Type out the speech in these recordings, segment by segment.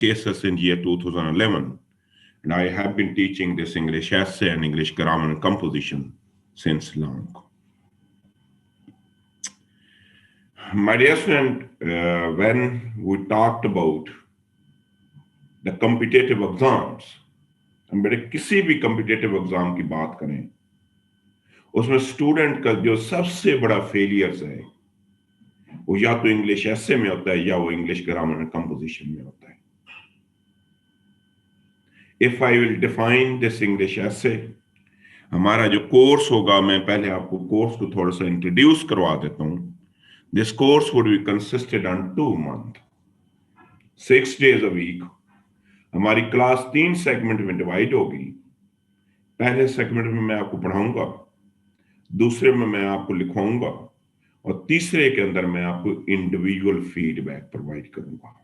cases in year 2011, and I have been teaching this English essay and English grammar and composition since long. My dear student, when we talked about the competitive exams, हम बेटे किसी भी competitive exam की बात करें, उसमें student का जो सबसे बड़ा फेलियर्स है वो या तो इंग्लिश ऐसे में होता है या वो इंग्लिश ग्रामर एंड कंपोजिशन में होता है. If I will define this English ऐसे, हमारा जो कोर्स होगा, मैं पहले आपको कोर्स को थोड़ा सा इंट्रोड्यूस करवा देता हूं. This course would be consisted on 2 months, 6 days a week. हमारी क्लास 3 सेगमेंट में डिवाइड होगी. पहले सेगमेंट में मैं आपको पढ़ाऊंगा, दूसरे में मैं आपको लिखवाऊंगा, और तीसरे के अंदर मैं आपको इंडिविजुअल फीडबैक प्रोवाइड करूंगा.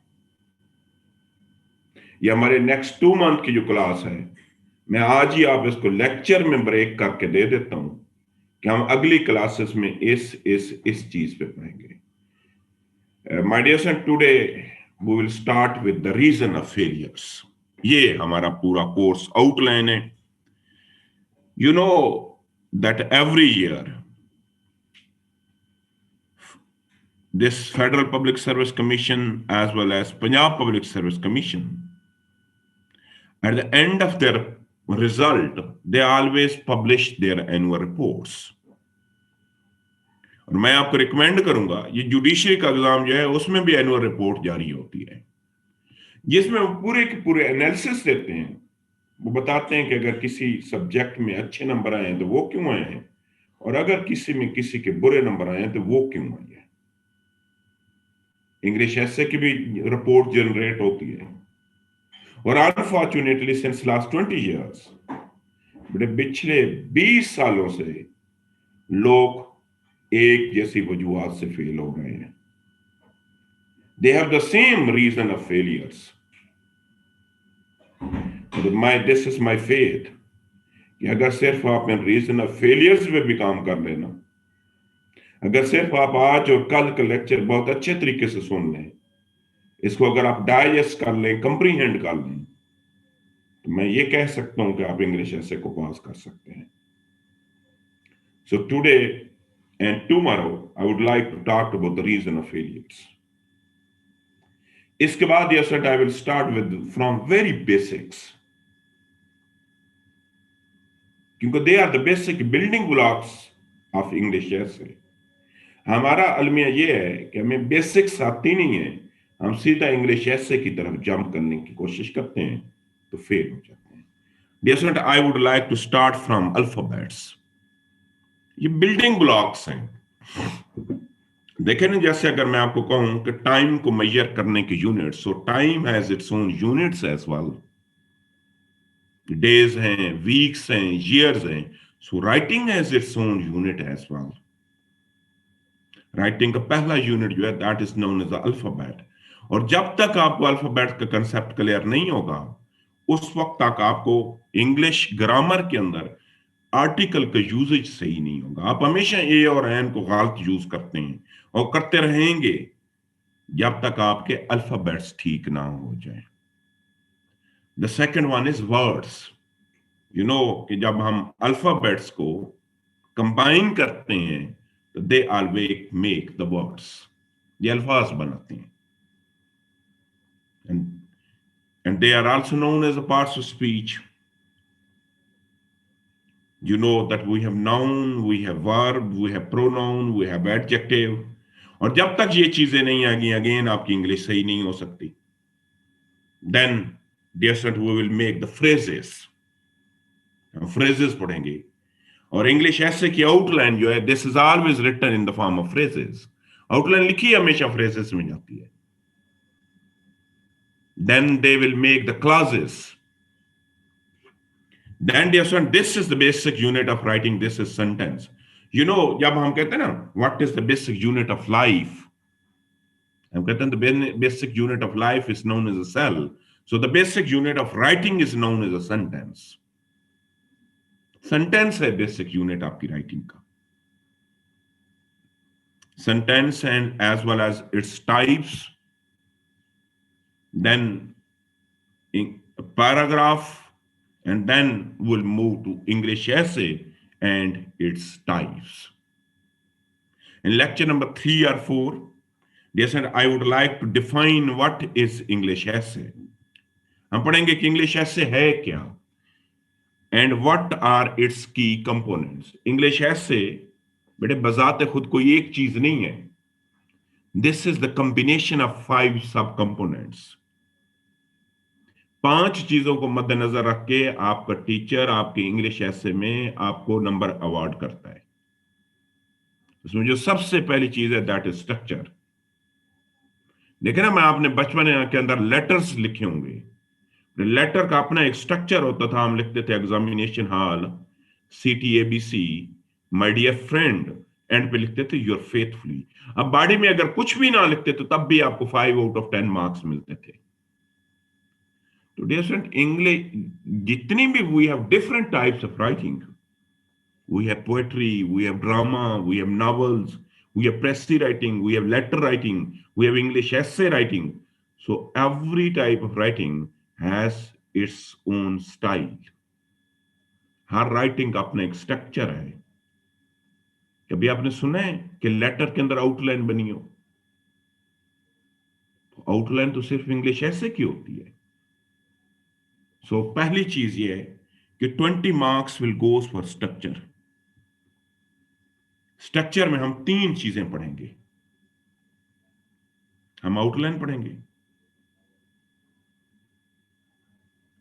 ये हमारे नेक्स्ट 2 month की जो क्लास है, मैं आज ही आप इसको लेक्चर में ब्रेक करके दे देता हूं कि हम अगली क्लासेस में इस चीज पे पढ़ेंगे. My dear student, today we will start with the reason of failures. ये हमारा पूरा कोर्स आउटलाइन है. You know that every year this Federal Public Service Commission as well as Punjab Public Service Commission, at the end of their result, they always publish their annual reports. और मैं आपको recommend करूंगा, ये judiciary का exam जो है उसमें भी एनुअल रिपोर्ट जारी होती है, जिसमें वो पूरे के पूरे एनालिसिस देते हैं. वो बताते हैं कि अगर किसी सब्जेक्ट में अच्छे नंबर आए हैं तो वो क्यों आए हैं, और अगर किसी में किसी के बुरे नंबर आए हैं तो वो क्यों आए हैं. इंग्लिश ऐसे की भी रिपोर्ट जनरेट होती है. और अनफॉर्चुनेटली सिंस लास्ट 20 years, बड़े पिछले 20 सालों से लोग एक जैसी वजूहात से फेल हो रहे हैं. They have the same reason of failures. This is my faith कि अगर सिर्फ आप इन रीजन ऑफ फेलियर्स पे भी काम कर लेना, अगर सिर्फ आप आज और कल का लेक्चर बहुत अच्छे तरीके से सुन लें, इसको अगर आप डाइजेस्ट कर लें, कंप्रीहेंड कर लें, तो मैं ये कह सकता हूं कि आप इंग्लिश ऐसे को पास कर सकते हैं. So today and tomorrow I would like to talk about the reason of failures. इसके बाद ये set I will start with from very basics, क्योंकि they are the basic building blocks of English ऐसे. हमारा अलमिया ये है कि हमें बेसिक्स आती नहीं है, हम सीधा इंग्लिश ऐसे की तरफ जंप करने की कोशिश करते हैं तो फेल हो जाते हैं. Dear student, I would like to start from alphabets. ये बिल्डिंग ब्लॉक्स हैं. देखें ना, जैसे अगर मैं आपको कहूं कि टाइम को मेजर करने की units, so time has its own units as well. Days हैं, वीक्स हैं, ईयर्स हैं. So writing has its own unit as well. Writing का पहला यूनिट जो है that is known as the alphabet. और जब तक आपको अल्फाबेट का कंसेप्ट क्लियर नहीं होगा, उस वक्त तक आपको इंग्लिश ग्रामर के अंदर आर्टिकल का यूजेज सही नहीं होगा. आप हमेशा ए और एन को गलत यूज करते हैं और करते रहेंगे जब तक आपके अल्फाबेट्स ठीक ना हो जाए. The second one is words. You know कि जब हम अल्फाबेट्स को कंबाइन करते हैं तो they always make the words, ये अल्फाज बनाते हैं. And they are also known as the parts of speech. You know that we have noun, we have verb, we have pronoun, we have adjective. और जब तक ये चीजें नहीं आएंगी, अगेन आपकी इंग्लिश सही नहीं हो सकती. Then, dear student, we will make the phrases. हम phrases पढ़ेंगे. और इंग्लिश ऐसे की आउटलाइन जो है, this is always written in the form of phrases. Outline लिखी हमेशा phrases में जाती है. Then they will make the clauses. Then dear student, this is the basic unit of writing. This is sentence. You know, जब हम कहते हैं ना, what is the basic unit of life? हम कहते हैं the basic unit of life is known as a cell. So the basic unit of writing is known as a sentence. Sentence है basic unit आपकी writing का. Sentence and as well as its types. Then paragraph, and then we'll move to English essay and its types. In lecture number 3 or 4, they said I would like to define what is English essay. हम पढ़ेंगे कि English essay है क्या, and what are it's की components. English essay बेटे बजाते खुद कोई एक चीज नहीं है. This is the combination of 5 सब कंपोनेंट्स. 5 चीजों को मद्देनजर रख के आपका टीचर आपके इंग्लिश essay में आपको नंबर अवार्ड करता है. उसमें जो सबसे पहली चीज है दैट इज स्ट्रक्चर. देखे ना, मैं आपने बचपन के अंदर लेटर्स लिखे होंगे. लेटर का अपना एक स्ट्रक्चर होता था. हम लिखते थे examination hall, CTABC, my dear friend, and पे लिखते थे योर फेथफुली. अब बॉडी में अगर कुछ भी ना लिखते तो तब भी आपको 5 आउट ऑफ 10 मार्क्स मिलते थे. तो डियर स्टूडेंट, इंग्लिश जितनी भी we have different types of writing. We have poetry, we have drama, we have novels, we have pressy writing, we have letter writing, we have English essay writing. So every type of writing has its own style. Her writing का अपना एक structure है. कभी आपने सुना है कि letter के अंदर आउटलाइन बनी हो? आउटलाइन तो सिर्फ इंग्लिश ऐसे की होती है. सो पहली चीज ये है कि 20 marks will goes for structure. Structure में हम 3 चीजें पढ़ेंगे. हम आउटलाइन पढ़ेंगे.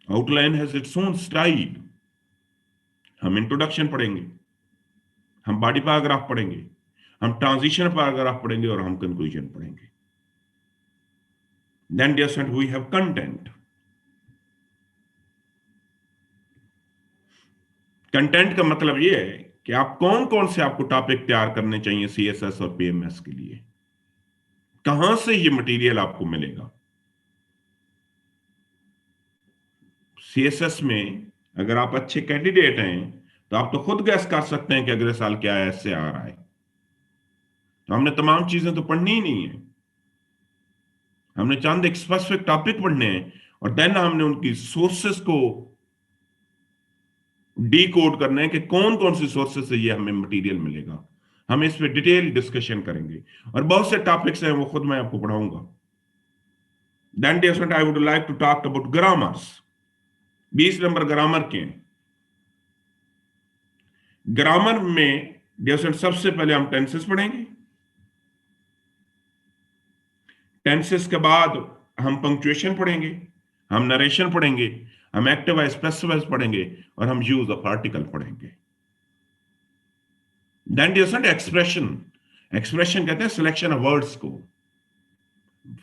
Outline has its own style. हम इंट्रोडक्शन पढ़ेंगे. हम बॉडी पैराग्राफ पढ़ेंगे. हम ट्रांजिशन पैराग्राफ पढ़ेंगे और हम कंक्लूजन पढ़ेंगे. Then dear student, we have content. Content का मतलब ये है कि आप कौन कौन से आपको टॉपिक तैयार करने चाहिए CSS और PMS के लिए. कहां से ये मटेरियल आपको मिलेगा. CSS में अगर आप अच्छे कैंडिडेट हैं तो आप तो खुद गैस कर सकते हैं कि अगले साल क्या ऐसे आ रहा है. तो हमने तमाम चीजें तो पढ़नी ही नहीं है. हमने चंद एक स्पेसिफिक टॉपिक पढ़ने हैं और देन हमने उनकी सोर्सेस को डी कोड करना है कि कौन कौन सी सोर्सेस से ये हमें मटेरियल मिलेगा. हम इस पे डिटेल डिस्कशन करेंगे और बहुत से टॉपिक्स हैं वो खुद मैं आपको पढ़ाऊंगा. Then dear student, I would like to talk about grammars. 20 number grammar के. ग्रामर में डियर स्टूडेंट सबसे पहले हम टेंसेस पढ़ेंगे. टेंसेस के बाद हम पंक्चुएशन पढ़ेंगे. हम नरेशन पढ़ेंगे. हम एक्टिव वाइज पैसिव वाइज पढ़ेंगे और हम यूज ऑफ आर्टिकल पढ़ेंगे. Then dear student, expression. Expression कहते हैं सिलेक्शन ऑफ वर्ड्स को.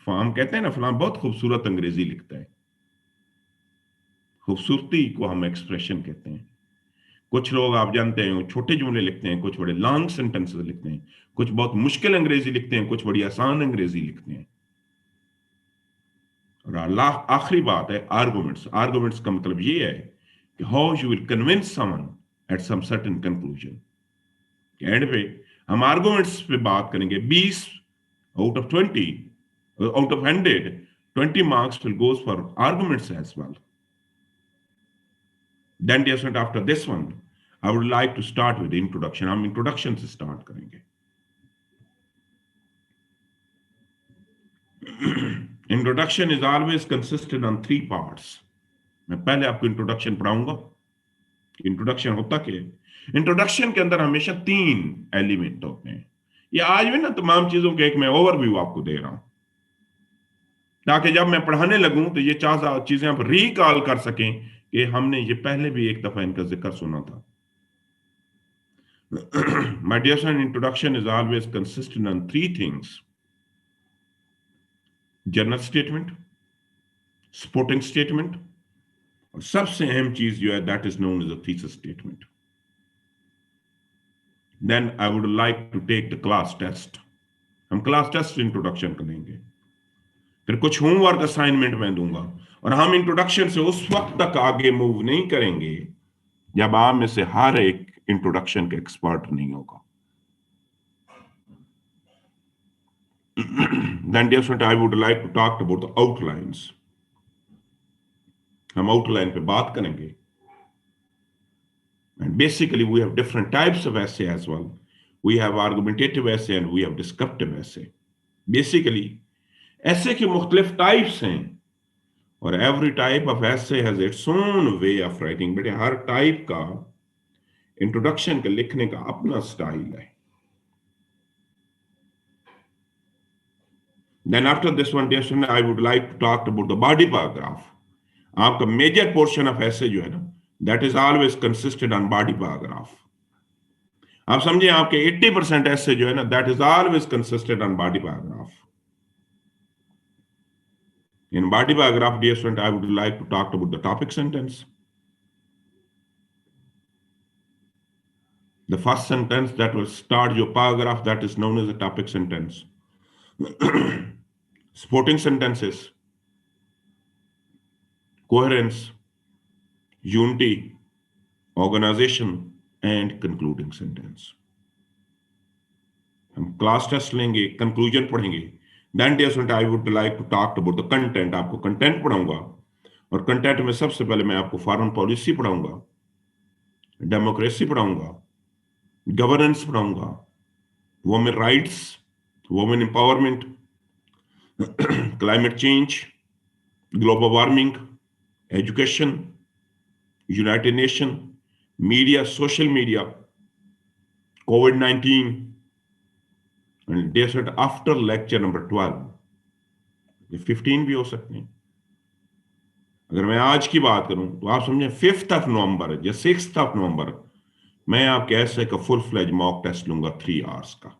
हम कहते हैं ना फलां बहुत खूबसूरत अंग्रेजी लिखता है. खूबसूरती को हम एक्सप्रेशन कहते हैं. कुछ लोग आप जानते हैं छोटे जुमले लिखते हैं, कुछ बड़े लॉन्ग सेंटेंसेस लिखते हैं, कुछ बहुत मुश्किल अंग्रेजी लिखते हैं, कुछ बड़ी आसान अंग्रेजी लिखते हैं. और आखिरी बात है आर्गुमेंट्स. आर्गुमेंट्स का मतलब ये है कि how you will convince someone at some certain conclusion. End पे हम आर्गुमेंट्स पे बात करेंगे. 20 out of 20 out of 100, 20 marks will goes for arguments as well. Then dear student, after this one, I would like to start with the introduction. हम introduction से start करेंगे. Introduction is always consisted on 3 parts. मैं पहले आपको introduction पढ़ाऊंगा. Introduction होता क्या है? Introduction के अंदर हमेशा 3 एलिमेंट होते हैं. ये आज भी ना तमाम चीजों के एक मैं ओवरव्यू आपको दे रहा हूं ताकि जब मैं पढ़ाने लगूं तो ये चीजें आप रिकॉल कर सकें कि हमने ये पहले भी एक दफा इनका जिक्र सुना था. My dear son, introduction is always consistent on 3 things: general statement, supporting statement, और सबसे अहम चीज जो है that is known as a thesis statement. Then I would like to take the class test. हम क्लास टेस्ट इंट्रोडक्शन करेंगे. फिर कुछ होमवर्क असाइनमेंट मैं दूंगा और हम इंट्रोडक्शन से उस वक्त तक आगे मूव नहीं करेंगे जब आप में से हर एक इंट्रोडक्शन के एक्सपर्ट नहीं होगा. Then dear student, I would like to talk about the outlines. हम आउटलाइन पे बात करेंगे। And basically we have different types of essay as well. We have argumentative essay and we have descriptive essay. Basically essay की मुख्तलिफ types हैं और every type of essay has its own way of writing. बेटे हर type का introduction के लिखने का अपना स्टाइल है। Then after this one, dear student, I would like to talk about the body paragraph. आपका मेजर पोर्शन ऑफ essay जो है ना, that is always consisted on body paragraph. आप समझिए आपके 80% essay जो है ना, that is always consisted on body paragraph. In body paragraph, dear student, I would like to talk about the topic sentence. The first sentence that will start your paragraph, that is known as a topic sentence. Supporting sentences, coherence, unity, organization, and concluding sentence. हम class test लेंगे, conclusion पढ़ेंगे। Then dear student, I would like to talk about the content. आपको content पढ़ाऊंगा और content में सबसे पहले मैं आपको फॉरेन पॉलिसी पढ़ाऊंगा, डेमोक्रेसी पढ़ाऊंगा, गवर्नेंस पढ़ाऊंगा, women rights, women empowerment, climate change, global warming, education, United nation, media, social media, COVID-19, and they said after lecture number 12, ये 15 भी हो सकते हैं। अगर मैं आज की बात करूं तो आप समझे 5th ऑफ नवंबर या 6th ऑफ नवंबर मैं आपके ऐसे का फुल फ्लेज मॉक टेस्ट लूंगा 3 आवर्स का।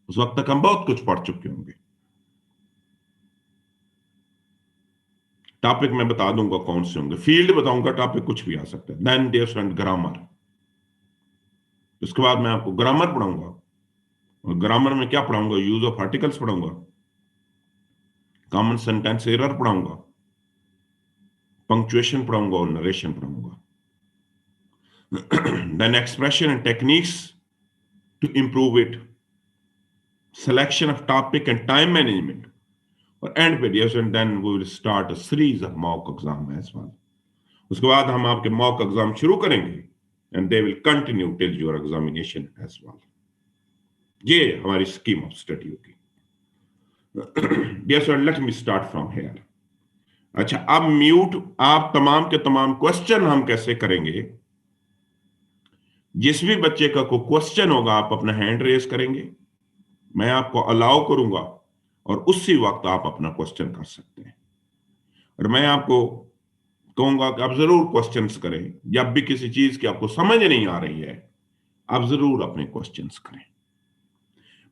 उस वक्त तक हम बहुत कुछ पढ़ चुके होंगे। टॉपिक मैं बता दूंगा कौन से होंगे, फील्ड बताऊंगा, टॉपिक कुछ भी आ सकता है। देन देयर स्टूडेंट ग्रामर, उसके बाद मैं आपको ग्रामर पढ़ाऊंगा और ग्रामर में क्या पढ़ाऊंगा, यूज ऑफ आर्टिकल्स पढ़ाऊंगा, कॉमन सेंटेंस एरर पढ़ाऊंगा, पंक्चुएशन पढ़ाऊंगा और नरेशन पढ़ाऊंगा। Then expression and techniques to improve it, selection of topic and time management, और एंड पे dear student then we will start a series of mock exam as well. उसके बाद हम आपके मॉक एग्जाम शुरू करेंगे and they will continue till your examination as well. ये हमारी स्कीम ऑफ स्टडी होगी। Dear student let me start from here. अच्छा, अब म्यूट आप तमाम के तमाम क्वेश्चन हम कैसे करेंगे, जिस भी बच्चे का कोई क्वेश्चन होगा आप अपना हैंड रेज करेंगे, मैं आपको अलाउ करूंगा और उसी वक्त आप अपना क्वेश्चन कर सकते हैं। और मैं आपको कहूंगा कि आप जरूर क्वेश्चंस करें। जब भी किसी चीज की आपको समझ नहीं आ रही है आप जरूर अपने क्वेश्चंस करें।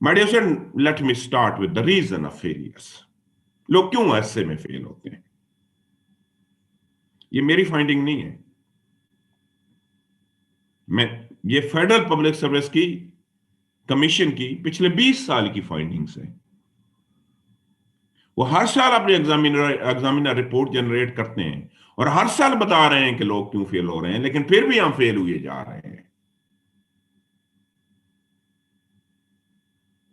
My dear student, let me start with the reason of failures. लोग क्यों ऐसे में फेल होते हैं, ये मेरी फाइंडिंग नहीं है, ये फेडरल पब्लिक सर्विस की कमीशन की पिछले 20 साल की फाइंडिंग्स है। वो हर साल अपने एग्जामिनर रिपोर्ट जनरेट करते हैं और हर साल बता रहे हैं कि लोग क्यों फेल हो रहे हैं, लेकिन फिर भी हम फेल हुए जा रहे हैं।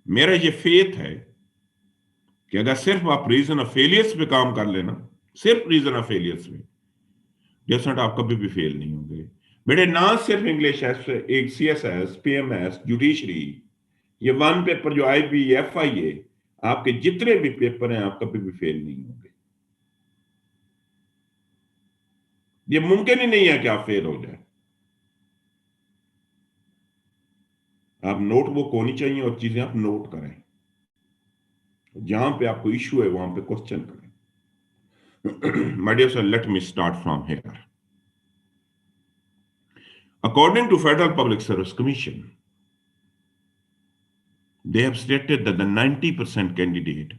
मेरा ये फेथ है कि अगर सिर्फ आप रीजन ऑफ फेलियर्स पे काम कर लेना, सिर्फ रीजन ऑफ फेलियर्स पे, जैसा आप कभी भी फेल नहीं होंगे। बेटे ना सिर्फ इंग्लिश, एक CSS, PMS, जुडिशरी, ये वन पेपर जो IB, FIA, आपके जितने भी पेपर हैं आप कभी भी फेल नहीं होंगे। ये मुमकिन ही नहीं है कि आप फेल हो जाए। आप नोटबुक होनी चाहिए और चीजें आप नोट करें, जहां पे आपको इश्यू है वहां पे क्वेश्चन करें। My dear sir, let me start from here. According to Federal Public Service Commission, they have stated that the 90% candidate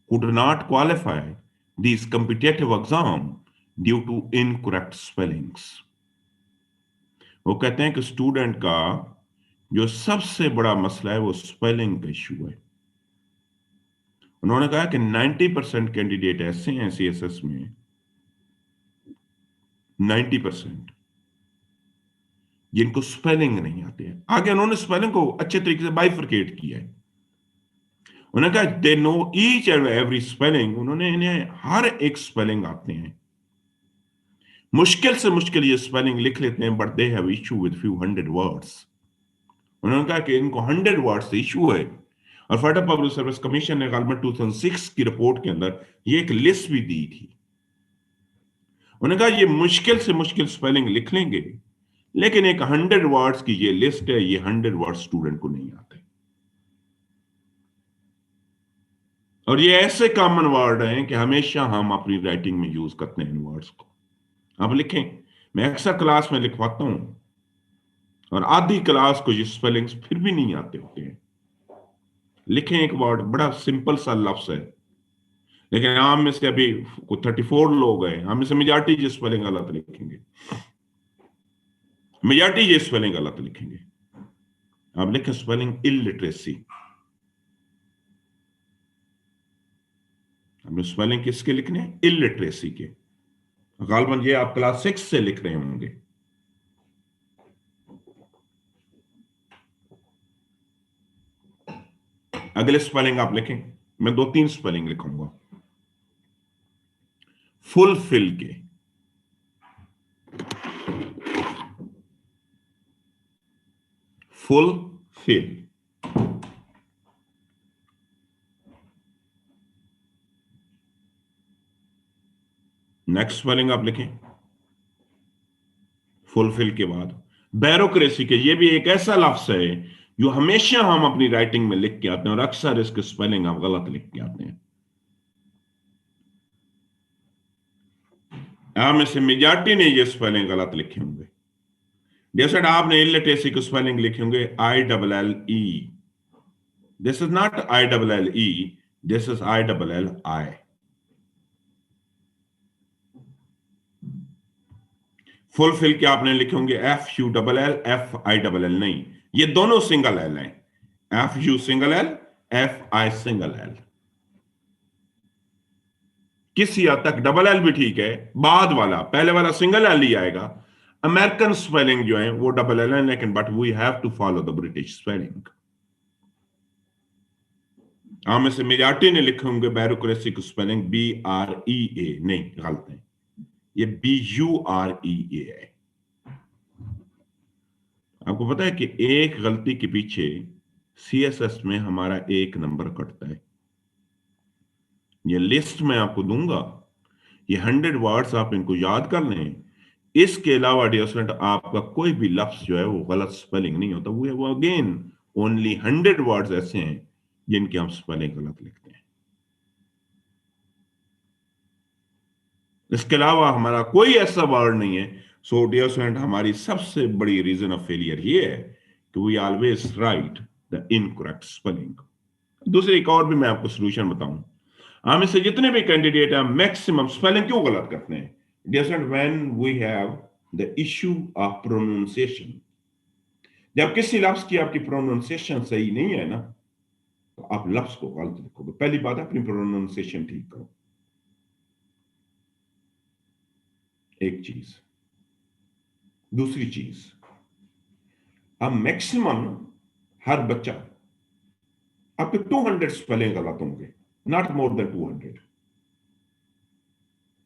could not qualify these competitive exam due to incorrect spellings. वो कहते हैं कि student का जो सबसे बड़ा मसला है वो स्पेलिंग का इशू है। उन्होंने कहा कि 90% कैंडिडेट ऐसे हैं CSS में, 90% जिनको स्पेलिंग नहीं आते हैं। आगे उन्होंने स्पेलिंग को अच्छे तरीके से बाइफरकेट किया है। उन्होंने कहा they know each and every spelling, उन्होंने इन्हें हर एक स्पेलिंग आते हैं। मुश्किल से मुश्किल ये स्पेलिंग लिख लेते हैं, but they have issue with few 100 words. उन्होंने कहा कि इनको 100 वर्ड से इशू है। और फेडरल पब्लिक सर्विस कमीशन ने गालमन 2006 की रिपोर्ट के अंदर ये एक लिस्ट भी दी थी। उन्होंने कहा ये मुश्किल से मुश्किल स्पेलिंग लिख लेंगे, लेकिन एक 100 वर्ड्स की ये लिस्ट है, ये 100 वर्ड स्टूडेंट को नहीं आते। और ये ऐसे कॉमन वर्ड हैं कि हमेशा हम अपनी राइटिंग में यूज करते हैं इन वर्ड्स को। आप लिखें, मैं अक्सर क्लास में लिखवाता हूं, और आधी क्लास को ये स्पेलिंग्स फिर भी नहीं आते होते हैं। लिखें एक वर्ड, बड़ा सिंपल सा लफ्ज है, लेकिन आम में से अभी 34 लोग हैं, हम में से मेजॉरिटी ये स्पेलिंग गलत लिखेंगे, मेजॉरिटी ये स्पेलिंग गलत लिखेंगे। आप लिखें स्पेलिंग इलिटरेसी। हमने स्पेलिंग किसके लिखने हैं? इलिटरेसी के। गालबन ये आप क्लास 6 से लिख रहे होंगे। अगले स्पेलिंग आप लिखें, मैं 2-3 स्पेलिंग लिखूंगा। फुलफिल के, फुलफिल। नेक्स्ट स्पेलिंग आप लिखें फुलफिल के बाद बैरोक्रेसी के। ये भी एक ऐसा लफ्ज है जो हमेशा हम अपनी राइटिंग में लिख के आते हैं, और अक्सर इसके स्पेलिंग हम गलत लिख के आते हैं। आप में से मेजॉरिटी ने ये स्पेलिंग गलत लिखे होंगे। जैसे आपने इलिटरेसी को स्पेलिंग लिखे होंगे ILLE। This is not ILLE, this is ILLI। Fulfil के आपने लिखे होंगे FULL नहीं, ये दोनों सिंगल एल हैं। FU single L, FI single L. किसी हद तक डबल एल भी ठीक है, बाद वाला, पहले वाला सिंगल एल ही आएगा। अमेरिकन स्पेलिंग जो है वो डबल एल है, लेकिन but we have to follow the British spelling. आप में से मेजॉरिटी ने लिखे होंगे बैरोक्रेसी की स्पेलिंग BREA, नहीं, गलत है, ये BUREA है। आपको पता है कि एक गलती के पीछे CSS में हमारा 1 नंबर कटता है। ये लिस्ट मैं आपको दूंगा, ये 100 वर्ड्स आप इनको याद कर लें। इसके अलावा डियर स्टूडेंट, आपका कोई भी लफ्ज जो है वो गलत स्पेलिंग नहीं होता। वो अगेन ओनली 100 वर्ड्स ऐसे हैं जिनके हम स्पेलिंग गलत लिखते हैं। इसके अलावा हमारा कोई ऐसा वर्ड नहीं है। सो डियर स्टूडेंट, हमारी सबसे बड़ी रीजन ऑफ फेलियर ये है कि we always write the incorrect spelling. दूसरी एक और भी मैं आपको सोल्यूशन बताऊं। हम इससे जितने भी कैंडिडेट हैं मैक्सिमम स्पेलिंग क्यों गलत करते हैं? Dear student, when we have the issue of pronunciation, जब किसी लफ्ज की आपकी प्रोनाउंसिएशन सही नहीं है ना, तो आप लफ्ज को गलत लिखोगे। पहली बात, अपनी प्रोनाउंसिएशन ठीक करो, एक चीज। दूसरी चीज, अब मैक्सिमम हर बच्चा, आपके 200 स्पेलिंग गलत होंगे, नॉट मोर देन 200।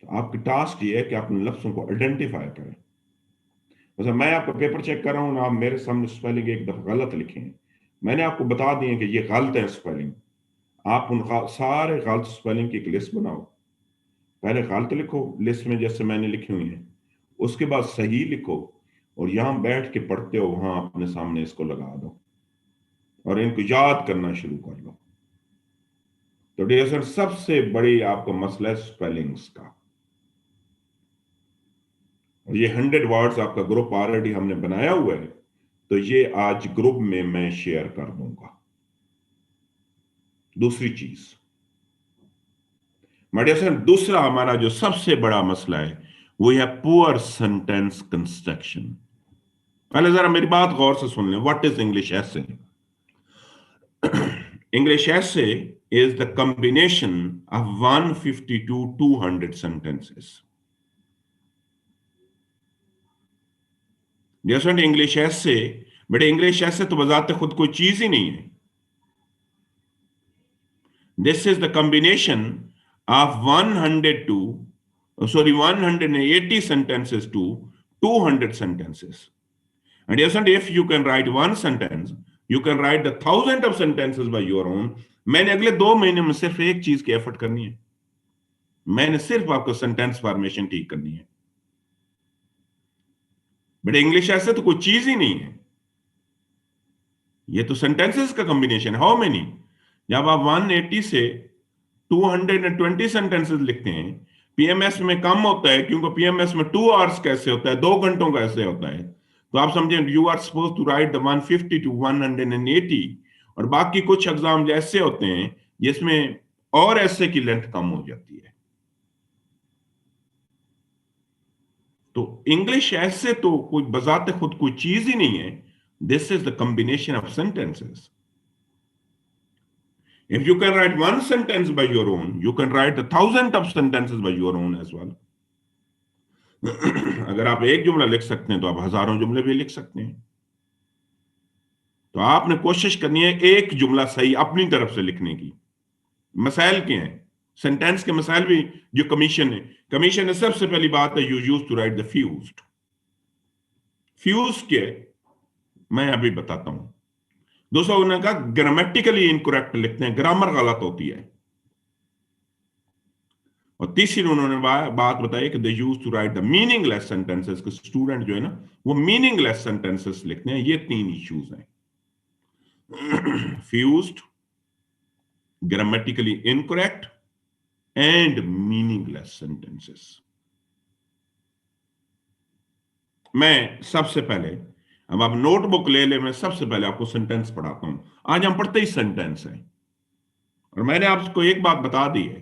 तो आपकी टास्क ये है कि आप उन लफ्जों को आइडेंटिफाई करें। मतलब मैं आपका पेपर चेक कर रहा हूं ना, आप मेरे सामने स्पेलिंग एक दफा गलत लिखे हैं, मैंने आपको बता दिए कि ये गलत है स्पेलिंग। आप उन सारे गलत स्पेलिंग की एक लिस्ट बनाओ। पहले गलत लिखो लिस्ट में जैसे मैंने लिखी हुई है, उसके बाद सही लिखो, और यहां बैठ के पढ़ते हो वहां अपने सामने इसको लगा दो और इनको याद करना शुरू कर लो। तो डियर सर, सबसे बड़ी आपका मसला है स्पेलिंग्स का। और ये 100 वर्ड्स आपका ग्रुप ऑलरेडी हमने बनाया हुआ है, तो ये आज ग्रुप में मैं शेयर कर दूंगा। दूसरी चीज डियर सर, दूसरा हमारा जो सबसे बड़ा मसला है वो है पुअर सेंटेंस कंस्ट्रक्शन। पहले जरा मेरी बात गौर से सुन लें। व्हाट इज इंग्लिश ऐसे? English essay is the combination of 150 to 200 sentences. जैसे इंग्लिश ऐसे, बट इंग्लिश ऐसे तो बजाते खुद कोई चीज ही नहीं है। This is the combination of 100 to sorry, 180 sentences to 200 sentences. And yes, and if you can write one sentence, you can write the thousand of sentences by your own. मैंने अगले 2 महीने में सिर्फ एक चीज की एफर्ट करनी है, मैंने सिर्फ आपको सेंटेंस फॉर्मेशन ठीक करनी है। बट इंग्लिश ऐसे तो कोई चीज ही नहीं है, ये तो सेंटेंसेस का कॉम्बिनेशन। How many? जब आप 180 से 220 सेंटेंसेस लिखते हैं, पीएमएस में कम होता है, क्योंकि पीएमएस में 2 आवर्स कैसे होता है, 2 घंटों का ऐसे होता है। तो आप समझें you are suppose to write the 150 to 180, और बाकी कुछ एग्जाम ऐसे होते हैं जिसमें और ऐसे की लेंथ कम हो जाती है। तो इंग्लिश ऐसे तो कोई बजाते खुद कोई चीज ही नहीं है। This is the combination of sentences. If you can write one sentence by your own, you can write 1,000 of sentences by your own as well. अगर आप एक जुमला लिख सकते हैं तो आप हजारों जुमले भी लिख सकते हैं। तो आपने कोशिश करनी है एक जुमला सही अपनी तरफ से लिखने की। मसाइल क्या हैं? सेंटेंस के मसाइल भी जो कमीशन है सबसे पहली बात है, you use to write the fused. Fuse क्या है मैं अभी बताता हूं। दोस्तों, उन्होंने कहा ग्रामेटिकली इनकरेक्ट लिखते हैं, ग्रामर गलत होती है। और तीसरी उन्होंने बात बताई कि they use to write the meaningless sentences, कि स्टूडेंट जो है ना वो मीनिंगलेस सेंटेंसेस लिखते हैं। ये 3 इश्यूज हैं, fused, grammatically incorrect and meaningless sentences. मैं सबसे पहले, अब आप नोटबुक ले ले, मैं सबसे पहले आपको सेंटेंस पढ़ाता हूं। आज हम पढ़ते ही सेंटेंस है, और मैंने आपको एक बात बता दी है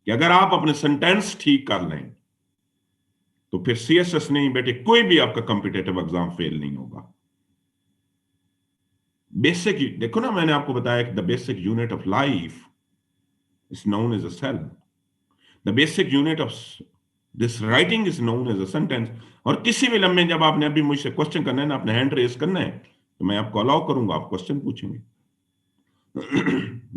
कि अगर आप अपने सेंटेंस ठीक कर लें तो फिर सीएसएस नहीं बेटे, कोई भी आपका कॉम्पिटिटिव एग्जाम फेल नहीं होगा। बेसिक देखो ना, मैंने आपको बताया कि the basic unit of life is known as a cell, the basic unit of this writing is known as a sentence. और किसी भी लम्हे जब आपने अभी मुझसे क्वेश्चन करना है ना, अपने हैंड रेज करना है, तो मैं आपको अलाउ करूंगा, आप क्वेश्चन पूछेंगे।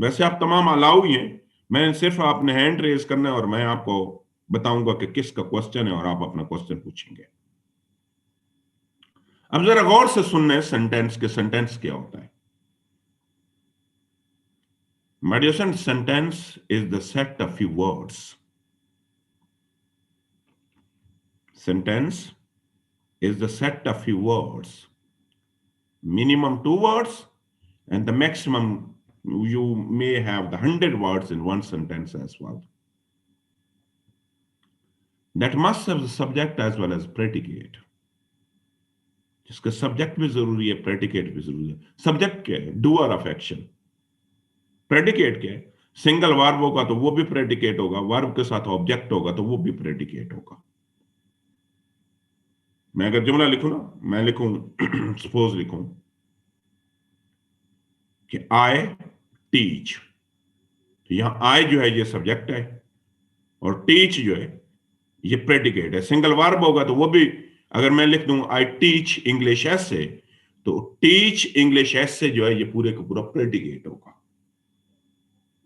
वैसे आप तमाम अलाउ ही हैं, मैंने सिर्फ आपने हैंड रेज करना है और मैं आपको बताऊंगा कि किसका क्वेश्चन है और आप अपना क्वेश्चन पूछेंगे। अब जरा गौर से सुनना है सेंटेंस के, सेंटेंस क्या होता है। My dear son, sentence is the set of few words. Sentence is the set of few words. Minimum 2 words, and the maximum you may have the 100 words in one sentence as well. That must have the subject as well as predicate. जिसका subject भी जरूरी है, predicate भी जरूरी है। Subject क्या है? Doer of action. Predicate क्या है? सिंगल वर्ब होगा तो वो भी प्रेडिकेट होगा, वर्ब के साथ ऑब्जेक्ट होगा तो वो भी प्रेडिकेट होगा। मैं अगर जुमला लिखूं ना, मैं लिखूं सपोज लिखूं कि आई टीच, तो यहां आई जो है ये सब्जेक्ट है और टीच जो है ये प्रेडिकेट है। सिंगल वर्ब होगा तो वो भी, अगर मैं लिख दूं आई टीच इंग्लिश ऐसे, तो टीच इंग्लिश ऐसे जो है ये पूरे का पूरा प्रेडिकेट होगा।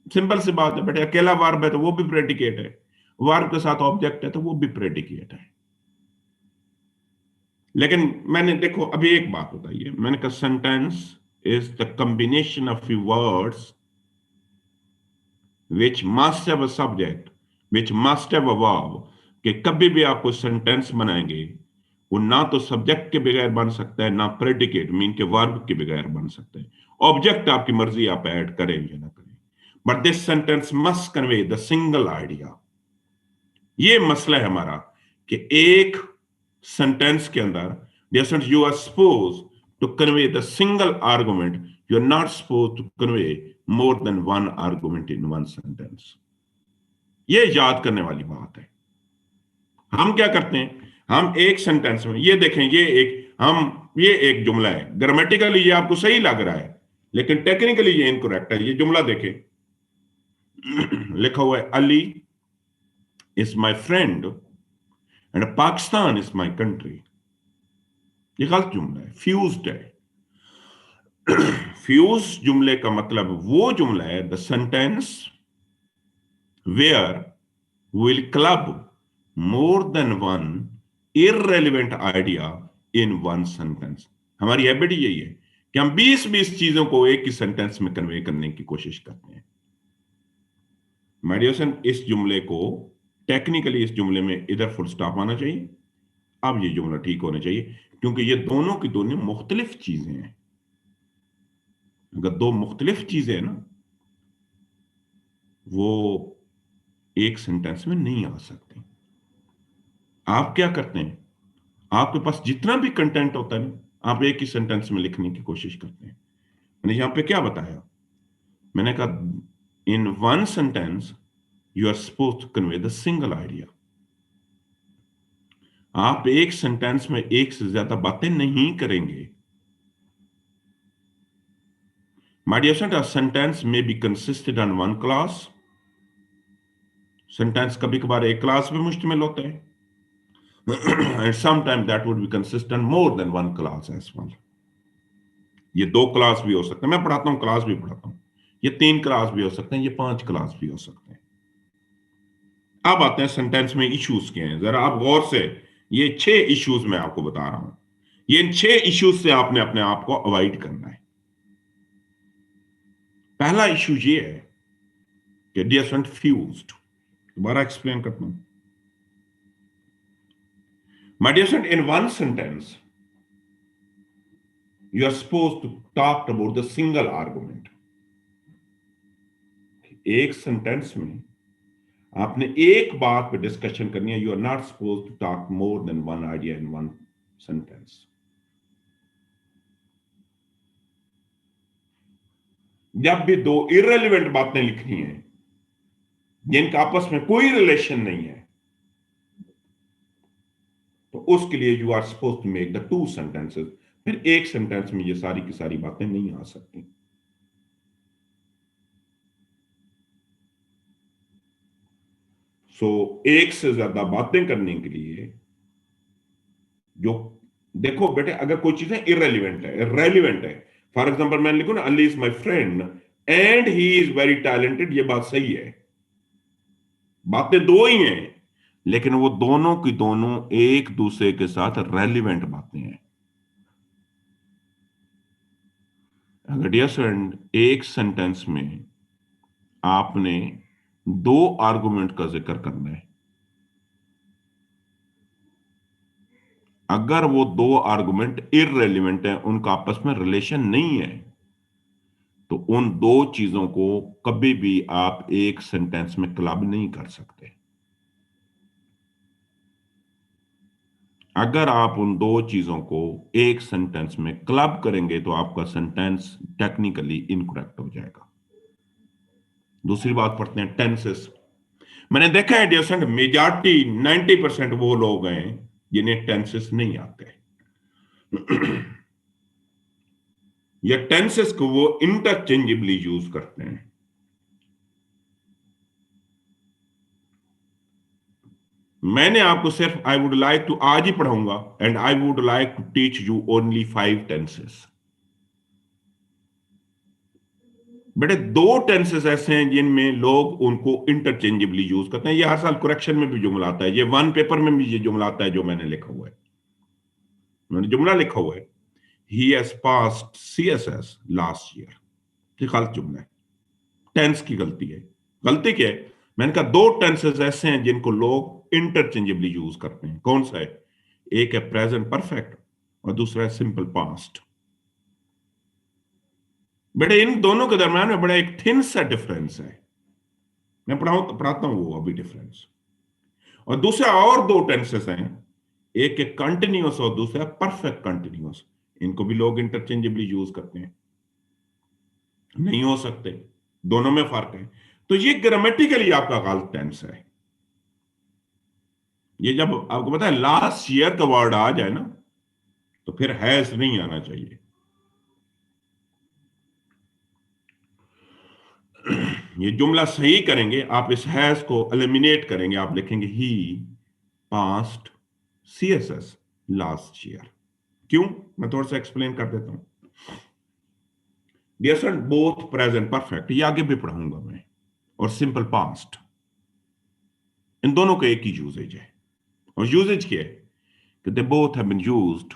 सिंपल सी बात है बेटे, अकेला वर्ब है तो वो भी प्रेडिकेट है, वर्ब के साथ ऑब्जेक्ट है तो वो भी प्रेडिकेट है। लेकिन मैंने देखो अभी एक बात बताइए, मैंने कहा sentence is the combination of few words which must have a subject which must have a verb. कि कभी भी आप कोई सेंटेंस बनाएंगे वो ना तो सब्जेक्ट के बगैर बन सकता है, ना प्रेडिकेट मीन के वर्ब के बगैर बन सकता है। ऑब्जेक्ट आपकी मर्जी, आप ऐड करें या ना करें, but this sentence must convey the single idea. ये मसला है हमारा कि एक सेंटेंस के अंदर जैसे you are suppose to convey the single argument, you are not suppose to convey more than one argument in one sentence. ये याद करने वाली बात है। हम क्या करते हैं, हम एक सेंटेंस में, ये देखें ये एक जुमला है, ग्रामेटिकली ये आपको सही लग रहा है लेकिन टेक्निकली ये इनकरेक्ट है। ये जुमला देखें, लिखा हुआ है Ali is my friend and Pakistan is my country. ये गलत जुमला है, फ्यूज्ड है। फ्यूज जुमले का मतलब वो जुमला है the sentence where will club more than one irrelevant idea in one sentence. हमारी हैबिट यही है कि हम 20-20 चीजों को एक ही सेंटेंस में कन्वे करने की कोशिश करते हैं। मेडिएशन, इस जुमले को टेक्निकली, इस जुमले में इधर फुल स्टॉप आना चाहिए, अब ये जुमला ठीक होना चाहिए, क्योंकि ये दोनों की दोनों मुख्तलिफ चीजें हैं। अगर दो मुख्तलिफ चीजें हैं ना, वो एक सेंटेंस में नहीं आ सकती। आप क्या करते हैं, आपके पास जितना भी कंटेंट होता है ना, आप एक ही सेंटेंस में लिखने की कोशिश करते हैं। मैंने यहां पे क्या बताया, मैंने कहा in one sentence you are suppose to convey the single idea. आप एक सेंटेंस में एक से ज्यादा बातें नहीं करेंगे। My dear student, a sentence may be consisted on one class. Sentence कभी कभार एक क्लास में मुश्तमिल होता है, and sometimes that would be consistent more than one class as well. ये 2 क्लास भी हो सकते हैं, मैं पढ़ाता हूँ, क्लास भी पढ़ाता हूँ। ये 3 क्लास भी हो सकते हैं, ये 5 क्लास भी हो सकते हैं। अब आते हैं सेंटेंस में इश्यूज क्या हैं, जरा आप गौर से, ये 6 इश्यूज मैं आपको बता रहा हूं। ये इन 6 इश्यूज से आपने अपने आप को अवॉइड करना है। पहला इश्यू ये है कि डियर स्टूडेंट, फ्यूज्ड। दोबारा एक्सप्लेन करता हूं। My dear student, in one sentence you are supposed to talk about the single argument। एक सेंटेंस में आपने एक बात पे डिस्कशन करनी है। You are not suppose to talk more than one idea in one sentence. जब भी दो इररेलेवेंट बातें लिखनी है जिनका आपस में कोई रिलेशन नहीं है, तो उसके लिए you are suppose to make the 2 sentences. फिर एक सेंटेंस में ये सारी की सारी बातें नहीं आ सकती। सो एक से ज्यादा बातें करने के लिए जो, देखो बेटे, अगर कोई चीजें इररेलेवेंट है, रेलिवेंट है, फॉर एग्जांपल मैं लिखूं ना, Ali is my friend and he is very talented, ये बात सही है, बातें दो ही हैं, लेकिन वो दोनों की दोनों एक दूसरे के साथ रेलिवेंट बातें हैं। अगर डियर फ्रेंड, एक सेंटेंस में आपने 2 आर्गुमेंट का जिक्र करना है, अगर वो 2 आर्गुमेंट इररेलेवेंट है, उनका आपस में रिलेशन नहीं है, तो उन 2 चीजों को कभी भी आप एक सेंटेंस में क्लब नहीं कर सकते। अगर आप उन 2 चीजों को एक सेंटेंस में क्लब करेंगे तो आपका सेंटेंस टेक्निकली इनकरेक्ट हो जाएगा। दूसरी बात पढ़ते हैं, टेंसेस। मैंने देखा है डियर स्टूडेंट, मेजॉरिटी 90% वो लोग हैं जिन्हें टेंसेस नहीं आते, या टेंसेस को वो इंटरचेंजेबली यूज करते हैं। मैंने आपको सिर्फ आई वुड लाइक टू आज ही पढ़ाऊंगा, and I would like to teach you only 5 tenses. बेटे 2 टेंसेस ऐसे हैं जिनमें लोग उनको इंटरचेंजेबली यूज करते हैं। ये हर साल करेक्शन में भी जुमला आता है, ये 1 पेपर में भी ये जुमला आता है जो मैंने लिखा हुआ है। मैंने जुमला लिखा हुआ है, he has passed CSS last year. ये गलत जुमला है, टेंस की गलती है। गलती क्या है, मैंने कहा 2 टेंसेस ऐसे हैं जिनको लोग इंटरचेंजेबली यूज करते हैं। कौन सा है, एक है प्रेजेंट परफेक्ट और दूसरा है सिंपल पास्ट। बेटे इन दोनों के दरम्यान में बड़ा एक थिन सा डिफरेंस है, मैं पढ़ाता हूं वो अभी डिफरेंस। और दूसरा और 2 टेंसेस हैं, एक है कंटिन्यूअस और दूसरा परफेक्ट कंटिन्यूअस। इनको भी लोग इंटरचेंजेबली यूज करते हैं, नहीं हो सकते, दोनों में फर्क है। तो ये ग्रामेटिकली आपका गलत टेंस है। ये जब आपको पता है लास्ट ईयर का वर्ड आ जाए ना, तो फिर हैज नहीं आना चाहिए। ये जुमला सही करेंगे, आप इस हैज को एलिमिनेट करेंगे, आप लिखेंगे ही पास्ट सीएसएस लास्ट ईयर। क्यों, मैं थोड़ा सा एक्सप्लेन कर देता हूं। Dear student, both present perfect, ये आगे भी पढ़ाऊंगा मैं, और सिंपल पास्ट, इन दोनों का एक ही यूजेज है। और यूजेज क्या है कि they both have been used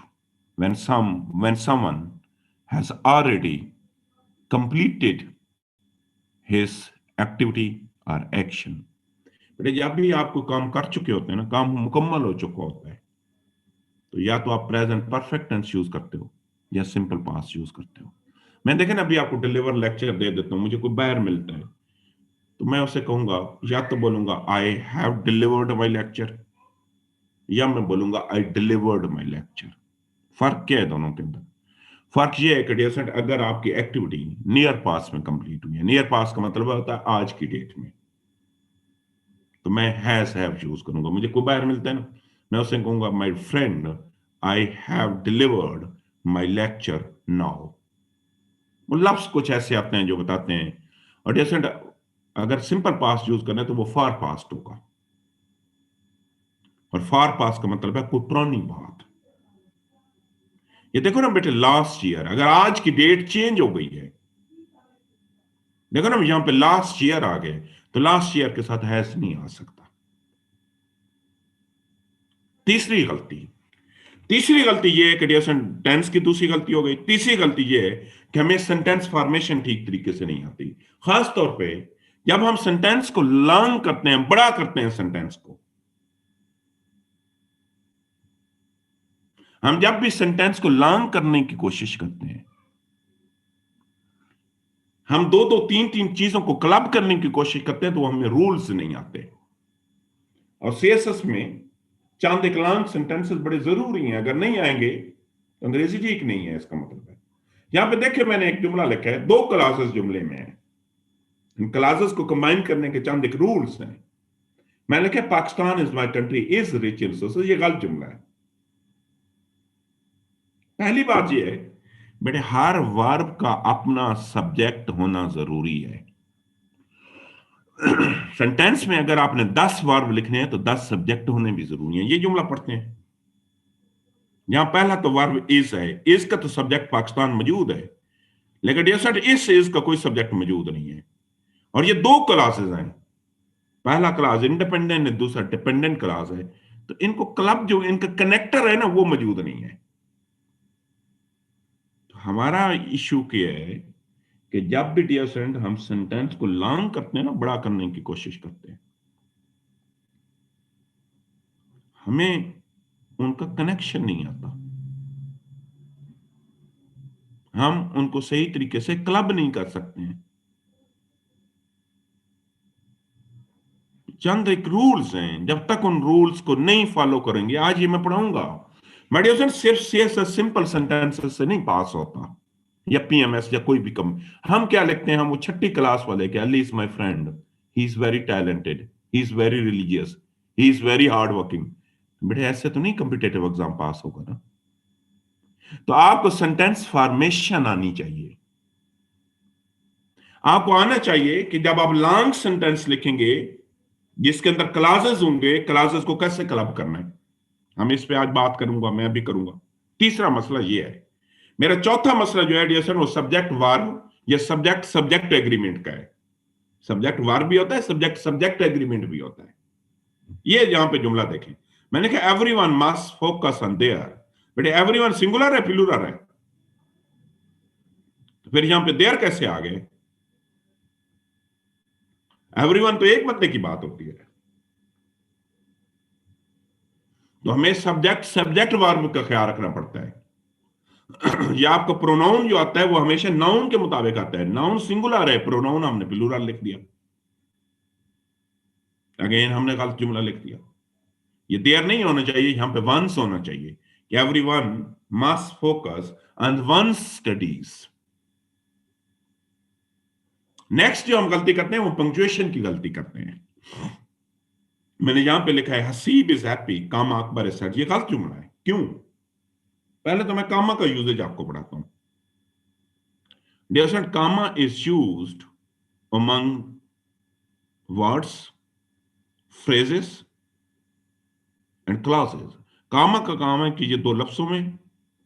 when someone has already completed his activity or action। बेटे जब भी आपको काम कर चुके होते हैं ना, काम मुकम्मल हो चुका होता है, तो या तो आप प्रेजेंट परफेक्ट टेंस यूज करते हो या सिंपल पास्ट यूज करते हो। मैं देखें ना, अभी आपको डिलीवर लेक्चर दे देता हूँ, मुझे कोई बाहर मिलता है, तो मैं उसे कहूंगा, या तो बोलूंगा I have delivered my lecture, या मैं बोलूंगा आई डिलीवर्ड माई लेक्चर। फर्क क्या है दोनों के अंदर? फर्क ये है कि डियर, अगर आपकी एक्टिविटी नियर पास में कंप्लीट हुई है, नियर पास का मतलब होता है आज की डेट में, तो मैं हैज हैव यूज करूंगा। मुझे कोई बाहर मिलता है ना, मैं उससे कहूंगा my friend I have delivered my lecture now. वो लफ्ज कुछ ऐसे आते हैं जो बताते हैं। और जैसे अगर सिंपल पास्ट यूज करना है तो वो फार पास्ट होगा, और फार पास्ट का मतलब है कोई पुरानी बात। ये देखो ना बेटे, लास्ट ईयर, अगर आज की डेट चेंज हो गई है, देखो ना यहां पे लास्ट ईयर आ गए, तो लास्ट ईयर के साथ हैज नहीं आ सकता। तीसरी गलती, तीसरी गलती ये है कि डियर, टेंस की दूसरी गलती हो गई। तीसरी गलती ये है कि हमें सेंटेंस फॉर्मेशन ठीक तरीके से नहीं आती। खास तौर पे जब हम सेंटेंस को लॉन्ग करते हैं, बड़ा करते हैं सेंटेंस को, हम जब भी सेंटेंस को लॉन्ग करने की कोशिश करते हैं, हम दो दो तीन तीन चीजों को क्लब करने की कोशिश करते हैं, तो हमें रूल्स नहीं आते। और सीएसएस में चंद इकलांग सेंटेंसेस बड़े जरूरी हैं, अगर नहीं आएंगे तो अंग्रेजी ठीक नहीं है, इसका मतलब है। यहां पे देखिए, मैंने एक जुमला लिखा है, दो क्लासेस जुमले में है, इन क्लासेस को कंबाइन करने के चंद एक रूल्स हैं। मैंने लिखा Pakistan is my country is rich in resources, ये गलत जुमला है। पहली बात यह है बेटे, हर वर्ब का अपना सब्जेक्ट होना जरूरी है। सेंटेंस में अगर आपने 10 वर्ब लिखने हैं तो 10 सब्जेक्ट होने भी जरूरी है। ये जुमला पढ़ते हैं, यहां पहला तो वर्ब इज है, इज का तो सब्जेक्ट पाकिस्तान मौजूद है, लेकिन डियर इस इज का कोई सब्जेक्ट मौजूद नहीं है। और ये दो क्लासेस हैं, पहला क्लास इंडिपेंडेंट है, दूसरा डिपेंडेंट क्लास है, तो इनको क्लब जो इनका कनेक्टर है ना, वो मौजूद नहीं है। तो हमारा इश्यू क्या है कि जब भी डियर फ्रेंड हम सेंटेंस को लॉन्ग करते हैं ना, बड़ा करने की कोशिश करते हैं, हमें उनका कनेक्शन नहीं आता, हम उनको सही तरीके से क्लब नहीं कर सकते हैं। चंद एक रूल्स हैं, जब तक उन रूल्स को नहीं फॉलो करेंगे, आज ये मैं पढ़ाऊंगा, मेडिएशन सिर्फ से सिंपल सेंटेंसेस से नहीं पास होता, या पीएमएस या कोई भी कम। हम क्या लिखते हैं, हम वो छठी क्लास वाले के, Ali is my friend, he is very talented, he is very religious, he is very hard working. बेटे ऐसे तो नहीं कॉम्पिटेटिव एग्जाम पास होगा ना। तो आपको सेंटेंस फॉर्मेशन आनी चाहिए। आपको आना चाहिए कि जब आप लॉन्ग सेंटेंस लिखेंगे जिसके अंदर क्लासेस होंगे, क्लासेस को कैसे क्लब करना है, हम इस पे आज बात करूंगा, मैं भी करूंगा। तीसरा मसला ये है। मेरा चौथा मसला जो है डियर, वो सब्जेक्ट वर्ब या सब्जेक्ट सब्जेक्ट एग्रीमेंट का है। सब्जेक्ट वर्ब भी होता है, सब्जेक्ट सब्जेक्ट एग्रीमेंट भी होता है। ये यहां पे जुमला देखें, मैंने कहा everyone must focus on their. बेटे एवरीवन सिंगुलर है प्लूरल है? तो फिर यहां पे देयर कैसे आ गए? एवरीवन तो एक बंदे की बात होती है, तो हमें सब्जेक्ट सब्जेक्ट वर्ब का ख्याल रखना पड़ता है। या आपका प्रोनाउन जो आता है वो हमेशा नाउन के मुताबिक आता है। नाउन सिंगुलर है, प्रोनाउन हमने प्लूरल लिख दिया, अगेन हमने गलत जुमला लिख दिया। ये देयर नहीं होना चाहिए, यहां पे वंस होना चाहिए कि everyone must focus on one's studies. Next जो हम गलती करते हैं वो पंक्चुएशन की गलती करते हैं। मैंने यहां पे लिखा है Haseeb is happy comma Akbar is sad, ये गलत जुमला है। क्यों? पहले तो मैं कामा का यूजेज आपको पढ़ाता हूं। Dear friend, comma is used among words, phrases and clauses. Comma का काम है कि ये दो लफ्जों में,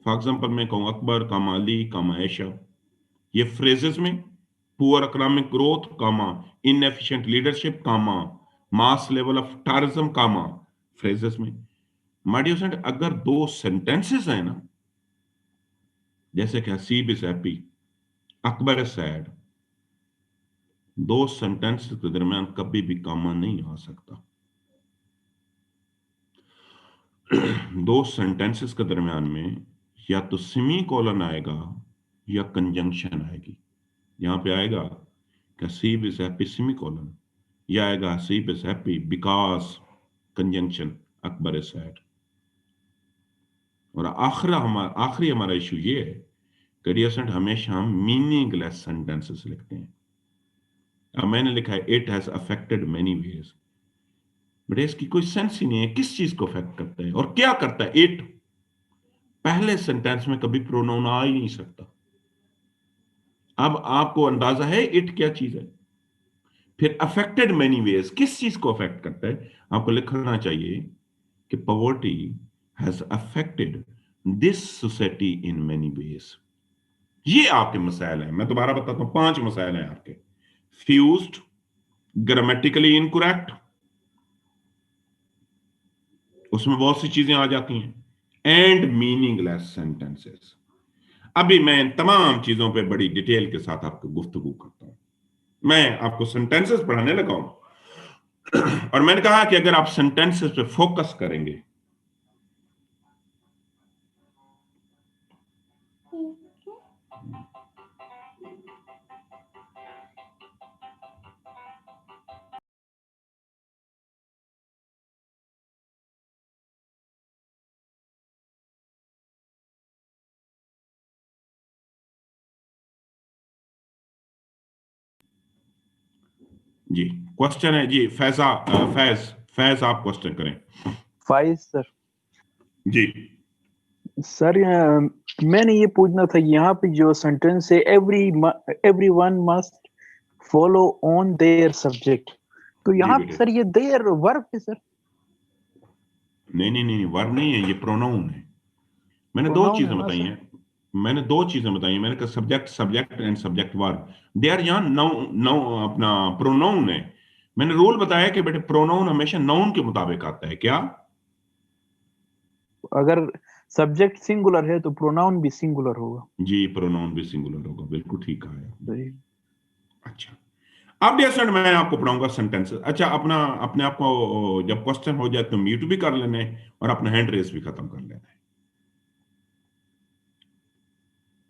फॉर एग्जाम्पल मैं कहूं अकबर कामा अली कामा ऐशा, ये फ्रेजेस में poor economic growth comma inefficient leadership comma mass level of tourism comma phrases में। माय डियर स्टूडेंट, अगर दो सेंटेंसेस हैं ना, जैसे कि Haseeb is happy, Akbar is sad, दो सेंटेंस के दरमियान कभी भी कॉमा नहीं आ सकता। दो सेंटेंसेस के दरमियान में या तो सेमी कॉलन आएगा या कंजंक्शन आएगी। यहां पे आएगा कि Haseeb is happy semi colon, या आएगा Haseeb is happy because conjunction Akbar is sad. और आखिरी हमारा इशू ये है कि डियर स्टूडेंट, हमेशा हम मीनिंगलेस सेंटेंसेस लिखते हैं। अब मैंने लिखा है it has affected many ways, but इसकी कोई सेंस ही नहीं है, किस चीज को अफेक्ट करता है और क्या करता है। इट पहले सेंटेंस में कभी प्रोनाउन आ ही नहीं सकता। अब आपको अंदाजा है इट क्या चीज है। फिर अफेक्टेड मेनी वेज, किस चीज को अफेक्ट करता है। आपको लिखना चाहिए कि poverty has affected this society in many ways. ये आपके मसाइल हैं। मैं दोबारा बताता हूं, 5 मसाइल हैं आपके। फ्यूज्ड, ग्रामेटिकली इनकरेक्ट, उसमें बहुत सी चीजें आ जाती हैं, एंड मीनिंगलेस सेंटेंसेस। अभी मैं इन तमाम चीजों पे बड़ी डिटेल के साथ आपको गुफ्तगू करता हूं। मैं आपको सेंटेंसेस पढ़ाने लगा हूं और मैंने कहा कि अगर आप सेंटेंसेस पे फोकस करेंगे, जी क्वेश्चन है जी, फैज आप क्वेश्चन करें। फाइज सर। जी सर मैंने ये पूछना था, यहाँ पे जो सेंटेंस है everyone must follow on their subject, तो जी यहाँ पे बेटे, सर ये देयर वर्ब है सर। नहीं, वर्ब नहीं है, ये प्रोनाउन है। मैंने दो प्रोनाउन है चीजें ना बताई सर? हैं। मैंने कहा subject subject and subject verb, they are यहाँ नाउन अपना प्रोनाउन है। मैंने रूल बताया कि बेटे प्रोनाउन हमेशा नाउन के मुताबिक आता है। क्या? अगर सब्जेक्ट सिंगुलर है तो प्रोनाउन भी सिंगुलर होगा। जी, प्रोनाउन भी सिंगुलर होगा, बिल्कुल ठीक कहा है आपने। सही। अच्छा, अब डियर स्टूडेंट मैं आपको पढ़ाऊंगा सेंटेंसेस। अच्छा, अपना अपने आप को जब क्वेश्चन हो जाए तो म्यूट भी कर लेना है और अपना हैंड रेस भी खत्म कर लेना है।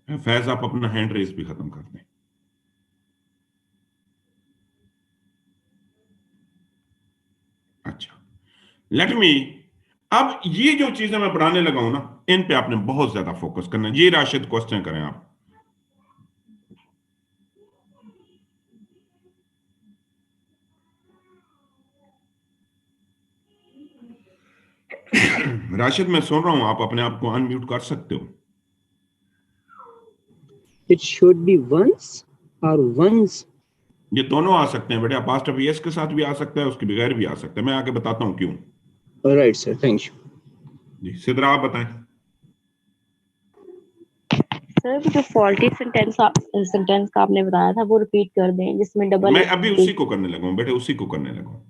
फैज आप अपना हैंड रेस भी खत्म कर दें। अच्छा, लेट मी, अब ये जो चीजें मैं पढ़ाने लगा हूं ना, इन पे आपने बहुत ज्यादा फोकस करना है। जी राशिद, क्वेश्चन करें आप। राशिद मैं सुन रहा हूं, आप अपने आप को अनम्यूट कर सकते हो। It should be once or ones. ये दोनों आ सकते हैं बेटे, पास्ट ऑफ यस के साथ भी आ सकता है, उसके बगैर भी आ सकता है। मैं आगे बताता हूं क्यों। All right, sir. Thank you. जी सिद्रा आप बताएं। सर जो फॉल्टी सेंटेंस का आपने बताया था वो रिपीट कर दें, जिसमें डबल मैं अभी उसी को करने लगा हूं बेटे, उसी को करने लगा हूं।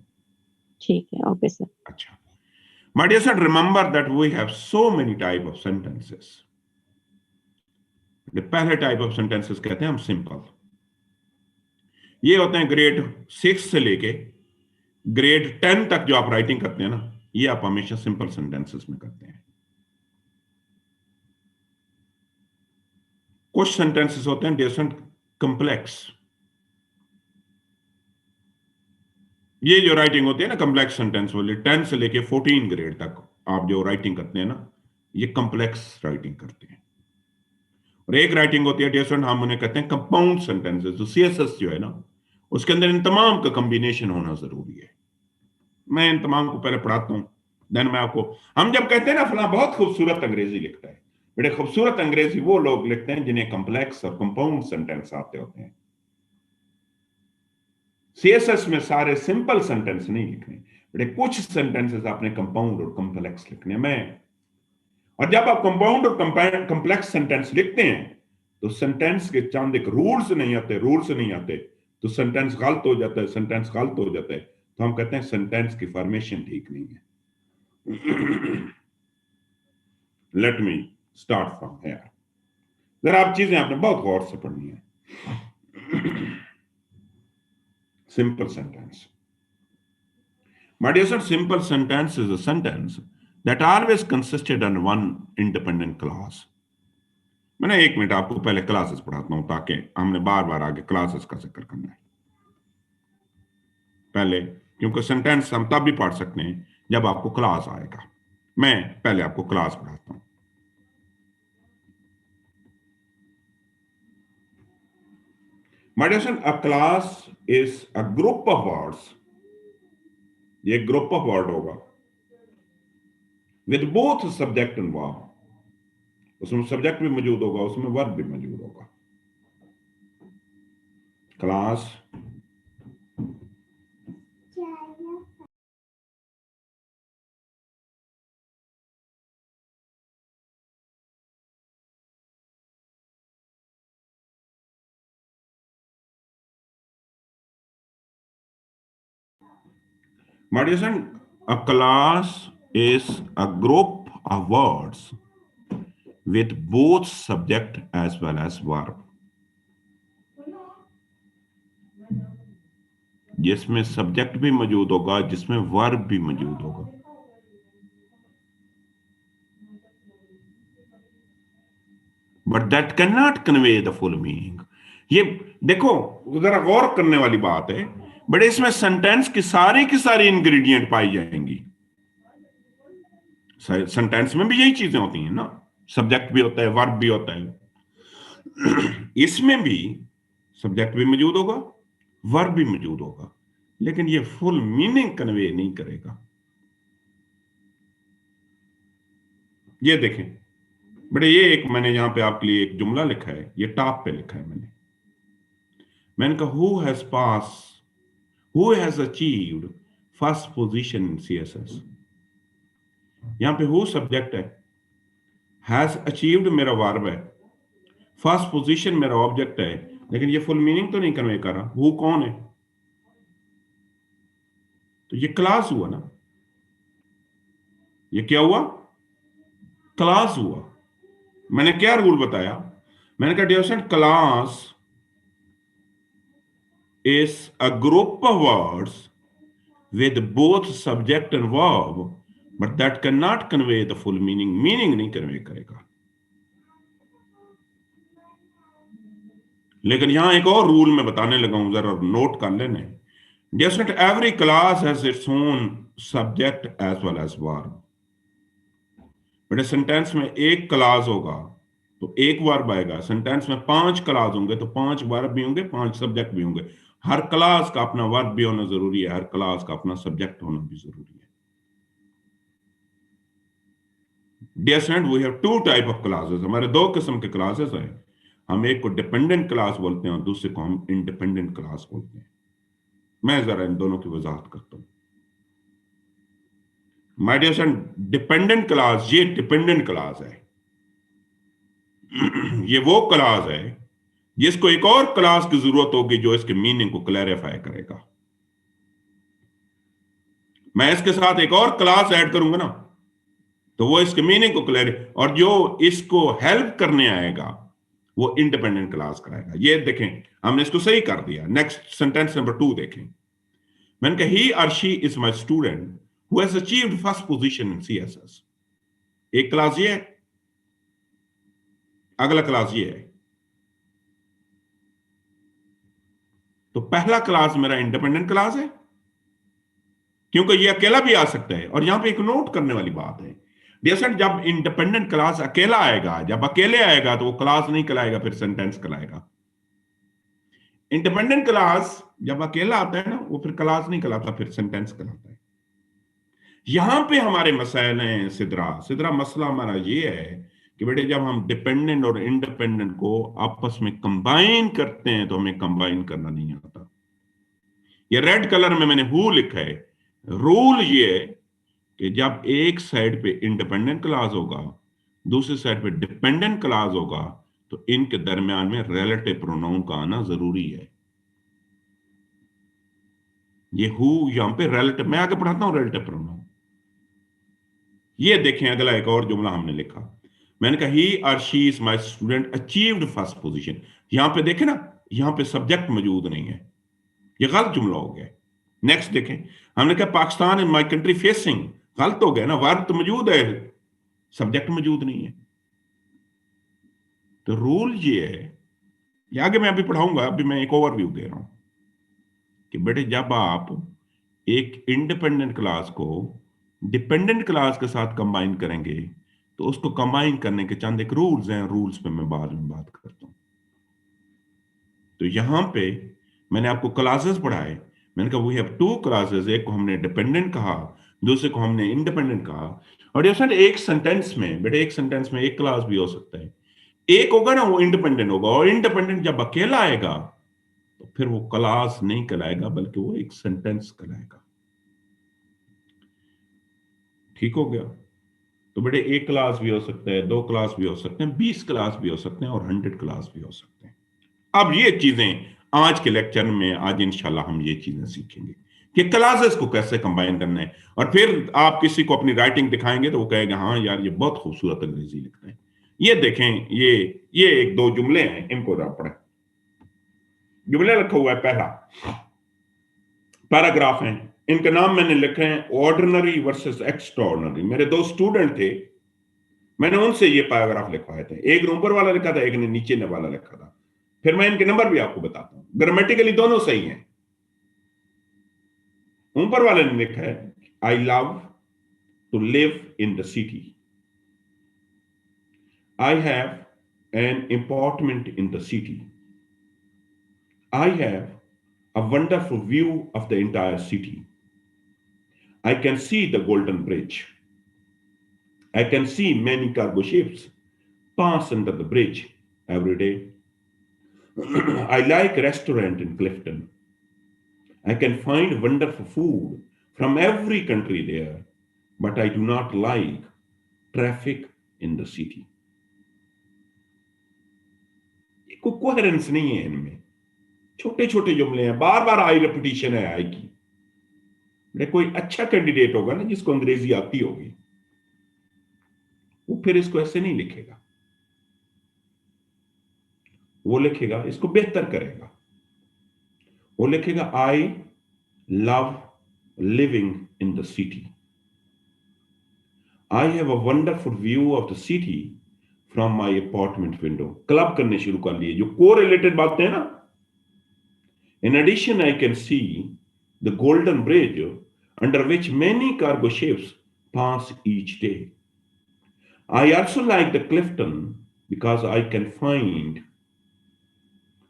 ठीक है, ओके सर। अच्छा, my dear son, remember that we have so many type of sentences. पहले टाइप ऑफ सेंटेंसेस कहते हैं हम सिंपल। ये होते हैं ग्रेड 6 से लेके ग्रेड 10 तक जो आप राइटिंग करते हैं ना, ये आप हमेशा सिंपल सेंटेंसेस में करते हैं। कुछ सेंटेंसेस होते हैं डिफरेंट कॉम्प्लेक्स। ये जो राइटिंग होती है ना कॉम्प्लेक्स सेंटेंस वाली, 10 से लेके 14 ग्रेड तक आप जो राइटिंग करते हैं ना, ये कॉम्प्लेक्स राइटिंग करते हैं। और एक राइटिंग होती है डिफरेंट, हम उन्हें कहते हैं कंपाउंड सेंटेंसेस। तो सीएसएस जो है ना, उसके अंदर इन तमाम का कॉम्बिनेशन होना जरूरी है। मैं इन तमाम को पहले पढ़ाता हूं, देन मैं आपको, हम जब कहते हैं ना फला बहुत खूबसूरत अंग्रेजी लिखता है, बड़े खूबसूरत अंग्रेजी वो लोग लिखते हैं जिन्हें कॉम्प्लेक्स और कंपाउंड सेंटेंस आते होते हैं। सीएसएस में सारे सिंपल सेंटेंस नहीं लिखने, बड़े कुछ सेंटेंसेस आपने कंपाउंड और कॉम्प्लेक्स लिखने। मैं और जब आप कंपाउंड और कॉम्प्लेक्स सेंटेंस लिखते हैं तो सेंटेंस के चंद एक रूल्स नहीं आते, तो सेंटेंस गलत हो जाता है, तो हम कहते हैं सेंटेंस की फॉर्मेशन ठीक नहीं है। Late me start from here. जरा आप चीजें आपने बहुत गौर से पढ़नी है। Simple sentence, my dear sir, simple sentence is a sentence that always consisted on one independent clause। मैंने 1 मिनट आपको पहले क्लासेस पढ़ाता हूं ताकि हमने बार बार आगे क्लासेस का जिक्र करना है पहले, क्योंकि सेंटेंस हम तब भी पढ़ सकते हैं जब आपको क्लास आएगा। मैं पहले आपको क्लास पढ़ाता हूं। My dear son, a class is a group of words। ये ग्रुप ऑफ वर्ड होगा with both subject and verb. उसमें सब्जेक्ट भी मौजूद होगा, उसमें वर्ब भी मौजूद होगा। Class My dear son, a class is a group of words with both subject as well as verb। जिसमें सब्जेक्ट भी मौजूद होगा, जिसमें वर्ब भी मौजूद होगा। But that can not convey the full meaning. ये देखो जरा गौर करने वाली बात है, बट इसमें सेंटेंस की सारी इंग्रेडिएंट पाई जाएंगी। सेंटेंस में भी यही चीजें होती हैं ना, सब्जेक्ट भी होता है, वर्ब भी होता है। इसमें भी सब्जेक्ट भी मौजूद होगा, वर्ब भी मौजूद होगा, लेकिन ये फुल मीनिंग कन्वे नहीं करेगा। ये देखें बड़े, ये एक मैंने यहां पे आपके लिए एक जुमला लिखा है, ये टॉप पे लिखा है मैंने कहा who has achieved first position in CSS। यहां पे हु सब्जेक्ट है, हैज अचीव्ड मेरा वर्ब है, फर्स्ट पोजीशन मेरा ऑब्जेक्ट है, लेकिन ये फुल मीनिंग तो नहीं कन्वे कर रहा। हु कौन है? तो ये क्लास हुआ ना, ये क्या हुआ? क्लास हुआ। मैंने क्या रूल बताया? मैंने कहा dear student, class is a group of words with both subject and verb, but that cannot convey the full meaning। Meaning नहीं कन्वे करेगा। लेकिन यहां एक और रूल मैं बताने लगा हूं, जरा नोट कर लेने। Dear student, every class has its own subject as well as verb. बड़े सेंटेंस में एक क्लास होगा तो एक वर्ब आएगा, सेंटेंस में 5 क्लास होंगे तो 5 वर्ब भी होंगे, 5 सब्जेक्ट भी होंगे। हर क्लास का अपना वर्ब भी होना जरूरी है, हर क्लास का अपना सब्जेक्ट होना भी जरूरी है। Dear student, we have 2 type of classes. हमारे 2 किस्म के क्लासेस हैं। हम एक को डिपेंडेंट क्लास बोलते हैं और दूसरे को हम इंडिपेंडेंट क्लास बोलते हैं। मैं जरा इन दोनों की वजाहत करता हूं। My dear student, dependent class, ये डिपेंडेंट क्लास है। ये वो क्लास है जिसको एक और क्लास की जरूरत होगी जो इसके मीनिंग को क्लैरिफाई करेगा। मैं इसके साथ एक और क्लास ऐड करूंगा ना, तो वो इसके मीनिंग को और जो इसको हेल्प करने आएगा वो इंडिपेंडेंट क्लास कराएगा। ये देखें, हमने इसको सही कर दिया। नेक्स्ट सेंटेंस नंबर 2 देखें। मैंने कहा ही और she is my student who has achieved first position in CSS। एक क्लास ये है, अगला क्लास ये है। तो पहला क्लास मेरा इंडिपेंडेंट क्लास है, क्योंकि ये अकेला भी आ सकता है। और यहां पे एक नोट करने वाली बात है, डियर, जब इंडिपेंडेंट क्लास अकेला आएगा, जब अकेले आएगा तो वो क्लास नहीं कहलाएगा, फिर सेंटेंस कहलाएगा। इंडिपेंडेंट क्लास जब अकेला आता है ना, वो फिर क्लास नहीं कहलाता, फिर सेंटेंस कहलाता है। यहां पे हमारे मसाइल हैं सिदरा मसला हमारा ये है कि बेटे जब हम डिपेंडेंट और इंडिपेंडेंट को आपस में कंबाइन करते हैं तो हमें कंबाइन करना नहीं आता। ये रेड कलर में मैंने हु लिखा है। रूल ये है कि जब एक साइड पे इंडिपेंडेंट क्लास होगा, दूसरी साइड पे डिपेंडेंट क्लास होगा, तो इनके दरमियान में रिलेटिव प्रोनाउन का आना जरूरी है। ये हु यहां पे रिलेटिव, मैं आगे पढ़ाता हूं रिलेटिव प्रोनाउन। ये देखें, अगला एक और जुमला हमने लिखा। मैंने कहा ही और she is my student achieved first position. यहां पे देखें ना, यहां पे सब्जेक्ट मौजूद नहीं है, ये गलत जुमला हो गया। नेक्स्ट देखें, हमने कहा पाकिस्तान इन माई कंट्री फेसिंग, गलत हो गया ना, वर्ब तो मौजूद है, सब्जेक्ट मौजूद नहीं है। तो रूल ये है, ये आगे मैं अभी पढ़ाऊंगा, अभी मैं एक ओवरव्यू दे रहा हूं कि बेटे जब आप एक इंडिपेंडेंट क्लास को डिपेंडेंट क्लास के साथ कंबाइन करेंगे तो उसको कंबाइन करने के चंद एक रूल्स हैं, रूल्स पे मैं बाद में बात करता हूं। तो यहां पे मैंने आपको क्लासेस पढ़ाए, मैंने कहा वी हैव टू क्लासेस, एक को हमने डिपेंडेंट कहा, दूसरे को हमने इंडिपेंडेंट कहा। और ये सर एक सेंटेंस में बेटे, एक सेंटेंस में एक क्लास भी हो सकता है, एक होगा ना वो इंडिपेंडेंट होगा, और इंडिपेंडेंट जब अकेला आएगा तो फिर वो क्लास नहीं कहलाएगा बल्कि वो एक सेंटेंस कहलाएगा। ठीक हो गया? तो बेटे एक क्लास भी हो सकता है, 2 क्लास भी हो सकते हैं, 20 क्लास भी हो सकते हैं और 100 क्लास भी हो सकते हैं। अब ये चीजें आज के लेक्चर में, आज इंशाल्लाह हम ये चीजें सीखेंगे कि क्लासेस को कैसे कंबाइन करना है। और फिर आप किसी को अपनी राइटिंग दिखाएंगे तो वो कहेगा हाँ यार ये बहुत खूबसूरत अंग्रेजी लिखता है। ये देखें, ये एक दो जुमले हैं, इनको जरा पढ़ें। जुमले लिखा हुआ है, पहला पैराग्राफ है, इनके नाम मैंने लिखे हैं ऑर्डिनरी वर्सेस एक्स्ट्राऑर्डिनरी। मेरे 2 स्टूडेंट थे, मैंने उनसे ये पैराग्राफ लिखवाए थे, एक ने ऊपर वाला लिखा था, एक ने नीचे वाला लिखा था। फिर मैं इनके नंबर भी आपको बताता हूं, ग्रामेटिकली दोनों सही हैं। ऊपर वाले ने लिखा है I love to live in the city, I have an apartment in the city, I have a wonderful view of the entire city. I can see the Golden Bridge. I can see many cargo ships pass under the bridge every day. I like restaurant in Clifton. I can find wonderful food from every country there, but I do not like traffic in the city. कोई coherence नहीं है इनमें, छोटे छोटे जुमले हैं, बार बार आई repetition है आई की। कोई अच्छा कैंडिडेट होगा ना जिसको अंग्रेजी आती होगी, वो फिर इसको ऐसे नहीं लिखेगा, वो लिखेगा, इसको बेहतर करेगा, वो लिखेगा I love living in the city, I have a wonderful view of the city from my apartment window. Club करने शुरू कर लिए, जो को रिलेटेड बातें हैं ना। In addition, I can see the Golden Bridge under which many cargo ships pass each day. I also like the Clifton because I can find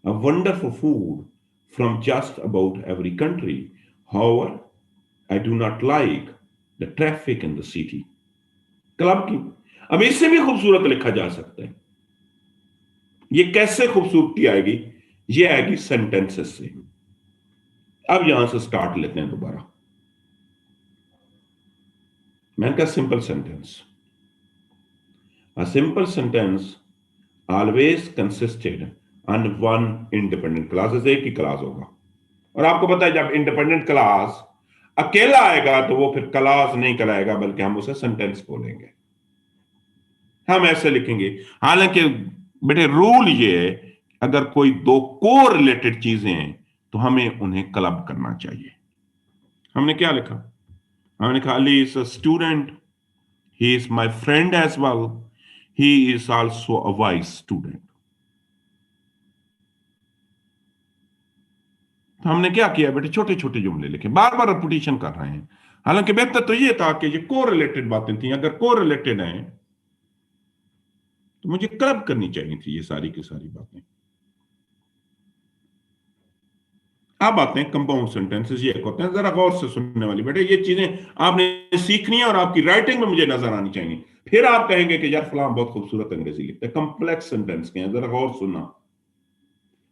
a wonderful food from just about every country. However, I do not like the traffic in the city. Club की अब इससे भी खूबसूरत लिखा जा सकता है। ये कैसे खूबसूरती आएगी? ये आएगी सेंटेंसेस से। अब यहां से स्टार्ट लेते हैं दोबारा। मैंने कहा simple sentence, a simple sentence always consisted on one independent class. एक ही क्लास होगा, और आपको पता है जब इंडिपेंडेंट क्लास अकेला आएगा तो वो फिर क्लास नहीं कहलाएगा बल्कि हम उसे सेंटेंस बोलेंगे। हम ऐसे लिखेंगे। हालांकि बेटे रूल ये है, अगर कोई 2 को रिलेटेड चीजें हैं तो हमें उन्हें क्लब करना चाहिए। हमने क्या लिखा? हमने कहा Ali is a student, he is my friend as well, he is also a wise student. तो हमने क्या किया बेटे? छोटे छोटे जुमले लिखे, बार बार रिपीटिशन कर रहे हैं। हालांकि बेहतर तो ये था कि ये को रिलेटेड बातें थी, अगर को रिलेटेड हैं तो मुझे क्लब करनी चाहिए थी ये सारी की सारी बातें। अब आते हैं कंपाउंड सेंटेंसेस। ये होते हैं, जरा गौर से सुनने वाली बेटे, ये चीजें आपने सीखनी है और आपकी राइटिंग में मुझे नजर आनी चाहिए। फिर आप कहेंगे कि यार फलां बहुत खूबसूरत अंग्रेजी लिखते हैं। कंप्लेक्स सेंटेंस के हैं, जरा गौर सुनना।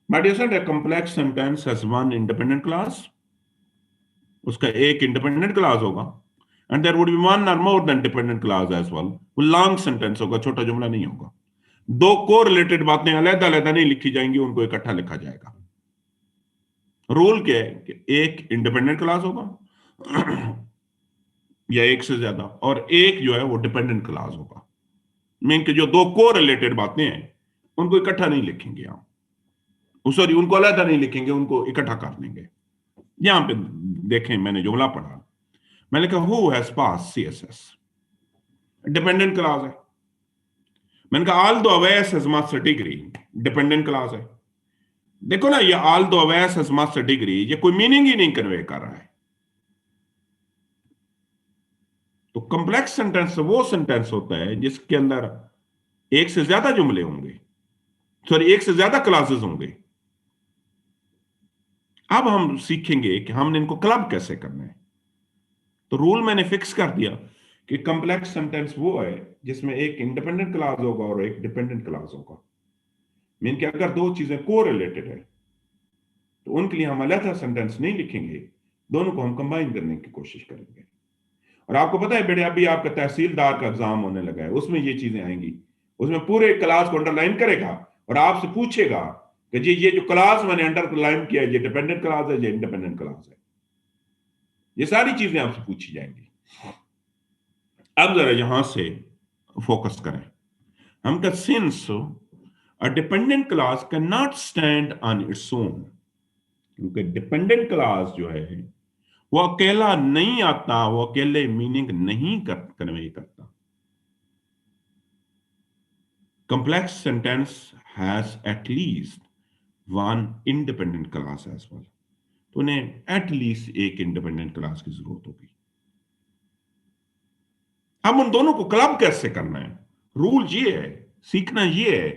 My dear friend, a complex sentence has one independent clause, उसका एक इंडिपेंडेंट क्लास होगा, and there would be one or more than dependent clause as well. वो लॉन्ग सेंटेंस होगा, छोटा जुमला नहीं होगा। 2 को रिलेटेड बातें अलग अलग नहीं लिखी जाएंगी, उनको इकट्ठा लिखा जाएगा। रूल क्या है कि एक इंडिपेंडेंट क्लास होगा या एक से ज्यादा, और एक जो है वो डिपेंडेंट क्लास होगा। मीन के जो दो को रिलेटेड बातें हैं उनको इकट्ठा नहीं लिखेंगे हम, सॉरी उनको अलग नहीं लिखेंगे, उनको इकट्ठा कर लेंगे। यहां पे देखें, मैंने जुमला पढ़ा, मैंने कहा who has pass CSS, dependent class है। मैंने कहा ऑल दो Awais has master degree, dependent class है। देखो ना, ये ऑल दो अवैस हैज मास्टर डिग्री, ये कोई मीनिंग ही नहीं कन्वे कर रहा है। तो कॉम्प्लेक्स सेंटेंस वो सेंटेंस होता है जिसके अंदर एक से ज्यादा जुमले होंगे, सॉरी एक से ज्यादा क्लासेस होंगे। अब हम सीखेंगे कि हमने इनको क्लब कैसे करना है। तो रूल मैंने फिक्स कर दिया कि कॉम्प्लेक्स सेंटेंस वो है जिसमें एक इंडिपेंडेंट क्लास होगा और एक डिपेंडेंट क्लास होगा। मीन कि अगर दो चीजें को रिलेटेड है तो उनके लिए हम अलग सेंटेंस नहीं लिखेंगे, दोनों को हम कंबाइन करने की कोशिश करेंगे। और आपको पता है बेटे, अभी आपका तहसीलदार का एग्जाम होने लगा है, उसमें ये चीजें आएंगी, उसमें पूरे क्लास को अंडरलाइन करेगा और आपसे पूछेगा कि जी ये जो क्लास मैंने अंडरलाइन किया है ये डिपेंडेंट क्लास है, ये इंडिपेंडेंट क्लास है। ये सारी चीजें आपसे पूछी जाएंगी। अब जरा यहां से फोकस करें। हम का since a dependent class can not stand on its own, क्योंकि डिपेंडेंट क्लास जो है वो अकेला नहीं आता, वो अकेले मीनिंग नहीं कन्वे करता। Complex sentence has at least one independent class as well, तो उन्हें एट लीस्ट एक इंडिपेंडेंट क्लास की जरूरत होगी। अब उन दोनों को क्लब कैसे करना है, रूल ये है, सीखना ये है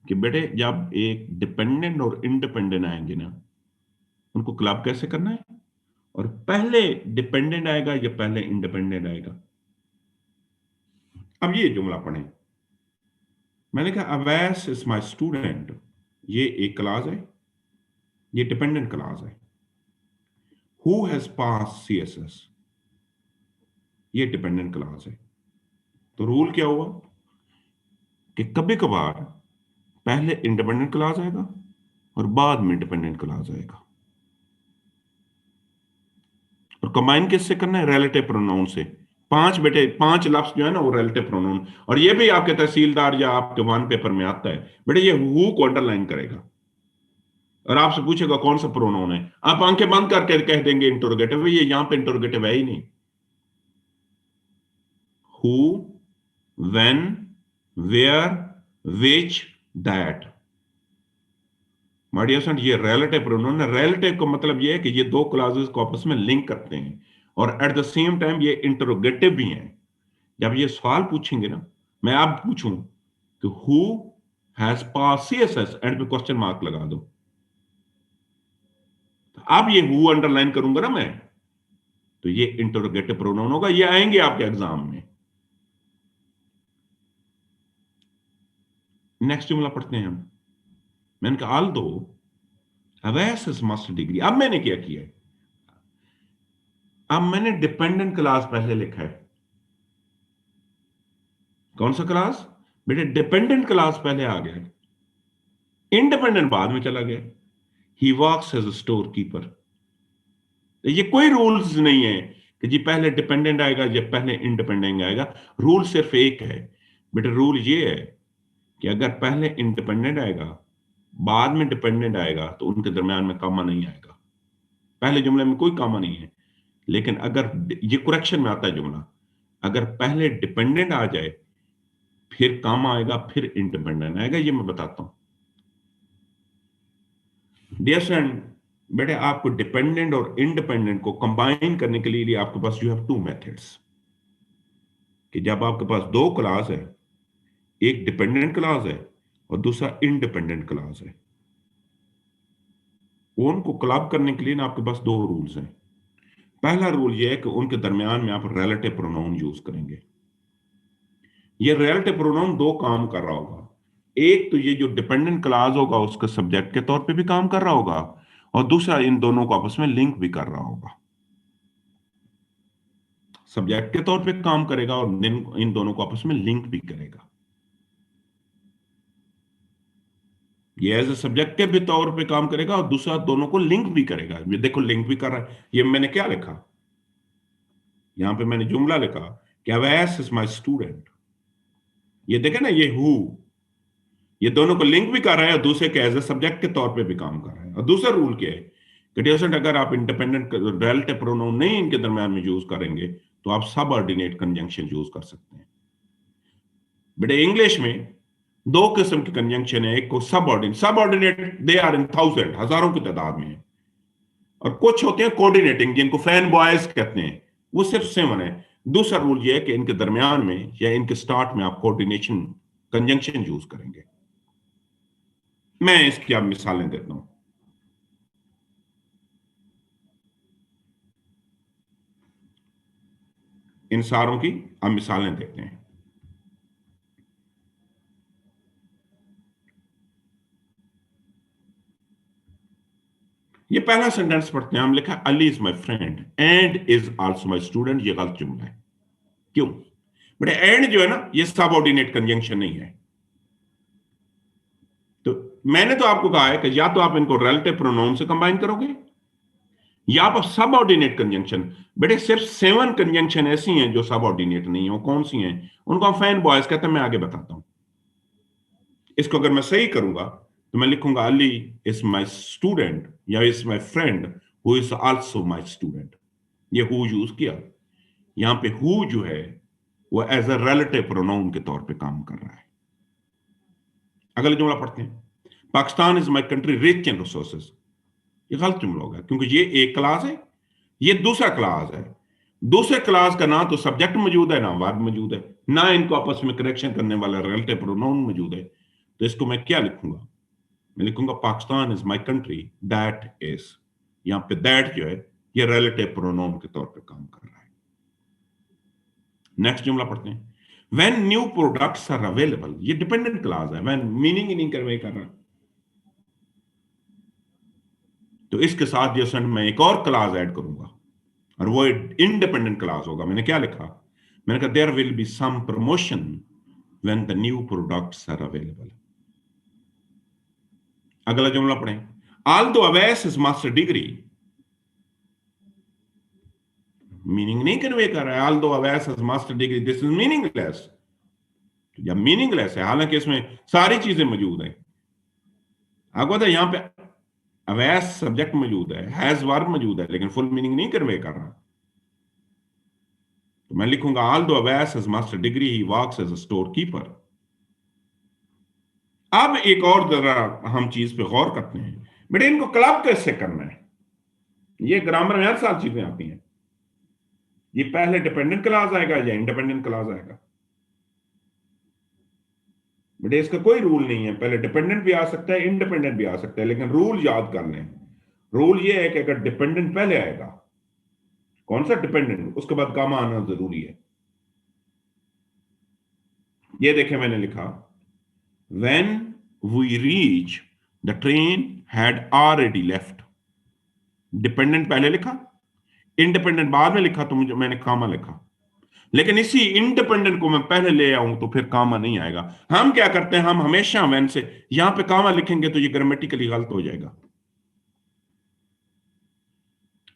कि बेटे जब एक डिपेंडेंट और इंडिपेंडेंट आएंगे ना, उनको क्लब कैसे करना है, और पहले डिपेंडेंट आएगा या पहले इंडिपेंडेंट आएगा। अब ये जुमला पढ़ें। मैंने कहा अवैस इज माय स्टूडेंट, ये एक क्लास है, ये डिपेंडेंट क्लास है। हु हैज पास सीएसएस, ये डिपेंडेंट क्लास है। तो रूल क्या हुआ कि कभी कभार पहले इंडिपेंडेंट क्लास आएगा और बाद में डिपेंडेंट क्लास आएगा। और कंबाइन किससे करना है, रिलेटिव प्रोनाउन से। पांच बेटे, पांच लफ्ज जो है ना वो रिलेटिव प्रोनाउन, और ये भी आपके तहसीलदार या आपके वन पेपर में आता है बेटे। ये हु को अंडरलाइन करेगा और आपसे पूछेगा कौन सा प्रोनाउन है, आप आंखें बंद करके कह देंगे इंटरोगेटिव। ये यहां पे इंटरोगेटिव है ही नहीं। Who, when, where, which, that. My dear student, ये रिलेटिव प्रोनाउन है। रिलेटिव का मतलब ये है कि ये दो क्लॉजेस को आपस में लिंक करते हैं और एट द सेम टाइम ये इंटरोगेटिव भी हैं। जब ये सवाल पूछेंगे ना, मैं आप पूछूं कि who has pass CSS, and पे क्वेश्चन मार्क लगा दो, तो अब ये हु अंडरलाइन करूंगा ना मैं, तो ये इंटरोगेटिव प्रोनाउन होगा। ये आएंगे आपके एग्जाम में। नेक्स्ट जुमला पढ़ते हैं हम। मैंने कहा ऑल दो अवैस इज मास्टर डिग्री। अब मैंने क्या किया है, अब मैंने डिपेंडेंट क्लास पहले लिखा है। कौन सा क्लास बेटे, डिपेंडेंट क्लास पहले आ गया, इंडिपेंडेंट बाद में चला गया। He works as a store keeper. ये कोई रूल्स नहीं है कि जी पहले डिपेंडेंट आएगा या पहले इंडिपेंडेंट आएगा। रूल सिर्फ एक है बेटे, रूल ये है कि अगर पहले इंडिपेंडेंट आएगा बाद में डिपेंडेंट आएगा तो उनके दरमियान में कामा नहीं आएगा। पहले जुमले में कोई कामा नहीं है, लेकिन अगर ये करेक्शन में आता है जुमला, अगर पहले डिपेंडेंट आ जाए फिर कामा आएगा फिर इंडिपेंडेंट आएगा। ये मैं बताता हूं डियर फ्रेंड। बेटे आपको डिपेंडेंट और इंडिपेंडेंट को कंबाइन करने के लिए आपके पास यू हैव टू मेथड्स, कि जब आपके पास दो क्लास है, एक डिपेंडेंट क्लास है और दूसरा इंडिपेंडेंट क्लास है, उनको क्लब करने के लिए ना आपके पास दो रूल्स हैं। पहला रूल यह है कि उनके दरमियान में आप रिलेटिव प्रोनाउन यूज करेंगे। ये रिलेटिव प्रोनाउन दो काम कर रहा होगा। एक तो ये जो डिपेंडेंट क्लास होगा उसका सब्जेक्ट के तौर पे भी काम कर रहा होगा, और दूसरा इन दोनों को आपस में लिंक भी कर रहा होगा। सब्जेक्ट के तौर पे काम करेगा और इन दोनों को आपस में लिंक भी करेगा। ये एज ए सब्जेक्ट के भी तौर पे काम करेगा और दूसरा दोनों को लिंक भी करेगा। ये देखो लिंक भी कर रहा है। ये मैंने क्या लिखा, यहां पे मैंने जुमला लिखा कि अवैस इज माय स्टूडेंट, ये देखे ना, ये हु, ये दोनों को लिंक भी कर रहा है और दूसरे के एज ए सब्जेक्ट के तौर पे भी काम कर रहा है। और दूसरा रूल क्या है कि डियर, अगर आप इंडिपेंडेंट रिलेटिव प्रोनाउन नहीं इनके दरमियान में यूज करेंगे तो आप सबऑर्डिनेट कंजंक्शन यूज कर सकते हैं। बेटे इंग्लिश में दो किस्म की कंजंक्शन है, एक को subordinate they are in thousand, हजारों की तादाद में है, और कुछ होते हैं कोऑर्डिनेटिंग जिनको फैन बॉयज कहते हैं, वो सिर्फ 7 है। दूसरा रूल ये है कि इनके दरमियान में या इनके स्टार्ट में आप कोऑर्डिनेशन कंजंक्शन यूज करेंगे। मैं इसकी आप मिसालें देता हूं। इन सारों की आप मिसालें देखते हैं। ये पहला सेंटेंस पढ़ते हैं, हम लिखा Ali is my friend and is also my student. ये गलत जुमला है। क्यों बेटे? एंड जो है ना, ये सबऑर्डिनेट कंजंक्शन नहीं है। तो मैंने तो आपको कहा है कि या तो आप इनको रिलेटिव प्रोनाउन से कंबाइन करोगे या आप सबऑर्डिनेट कंजंक्शन। बेटे सिर्फ 7 कंजंक्शन ऐसी हैं जो सबऑर्डिनेट नहीं है। वो कौन सी हैं? उनको हम फैन बॉयज कहते हैं। मैं आगे बताता हूं। इसको अगर मैं सही करूंगा तो मैं लिखूंगा अली इज माई स्टूडेंट या is my friend who is also my student. ये हु यूज किया। यहां पे हु जो है वो एज अ रिलेटिव प्रोनाउन के तौर पे काम कर रहा है। अगला जुमला पढ़ते हैं, Pakistan is my country rich in resources. ये गलत जुमला होगा क्योंकि ये एक क्लास है, ये दूसरा क्लास है। दूसरे क्लास का ना तो सब्जेक्ट मौजूद है ना वर्ब मौजूद है, ना इनको आपस में करेक्शन करने वाला रिलेटिव प्रोनाउन मौजूद है। तो इसको मैं क्या लिखूंगा? मैं लिखूंगा Pakistan is my country that is. यहां पे दैट जो है ये रिलेटिव प्रोनाउन के तौर पे काम कर रहा है। नेक्स्ट जुमला पढ़ते हैं, when new products are available. ये डिपेंडेंट क्लास है, व्हेन मीनिंग ही नहीं कन्वे कर रहा। तो इसके साथ जो है मैं एक और क्लास ऐड करूंगा और वो इंडिपेंडेंट क्लास होगा। मैंने क्या लिखा? मैंने कहा there will be some promotion when the new products are available. अगला जुमला पढ़ें, although Awais is master degree. Meaning नहीं कन्वे कर रहा है। although Awais is master degree, this is meaningless. या मीनिंगलेस है, हालांकि इसमें सारी चीजें मौजूद हैं। आपको पता है यहां पे अवैस सब्जेक्ट मौजूद है, हैज वर्ब मौजूद है, लेकिन फुल मीनिंग नहीं कन्वे कर रहा। तो मैं लिखूंगा although Awais is master degree he works as a store keeper. अब एक और जरा हम चीज पे गौर करते हैं, बेटे इनको क्लब कैसे करना है? ये ग्रामर में हर साल चीजें आती हैं। ये पहले डिपेंडेंट क्लास आएगा या इंडिपेंडेंट क्लास आएगा? बेटे इसका कोई रूल नहीं है, पहले डिपेंडेंट भी आ सकता है, इंडिपेंडेंट भी आ सकता है, लेकिन रूल याद कर लें। रूल ये है कि अगर डिपेंडेंट पहले आएगा, कौन सा डिपेंडेंट, उसके बाद कामा आना जरूरी है। ये देखें मैंने लिखा when we reach the train had already left। Dependent पहले लिखा, इंडिपेंडेंट बाद में लिखा, तो मैंने कामा लिखा। लेकिन इसी इंडिपेंडेंट को मैं पहले ले आऊं तो फिर कामा नहीं आएगा। हम क्या करते हैं, हम हमेशा when से यहां पे कामा लिखेंगे तो ये ग्रामेटिकली गलत हो जाएगा।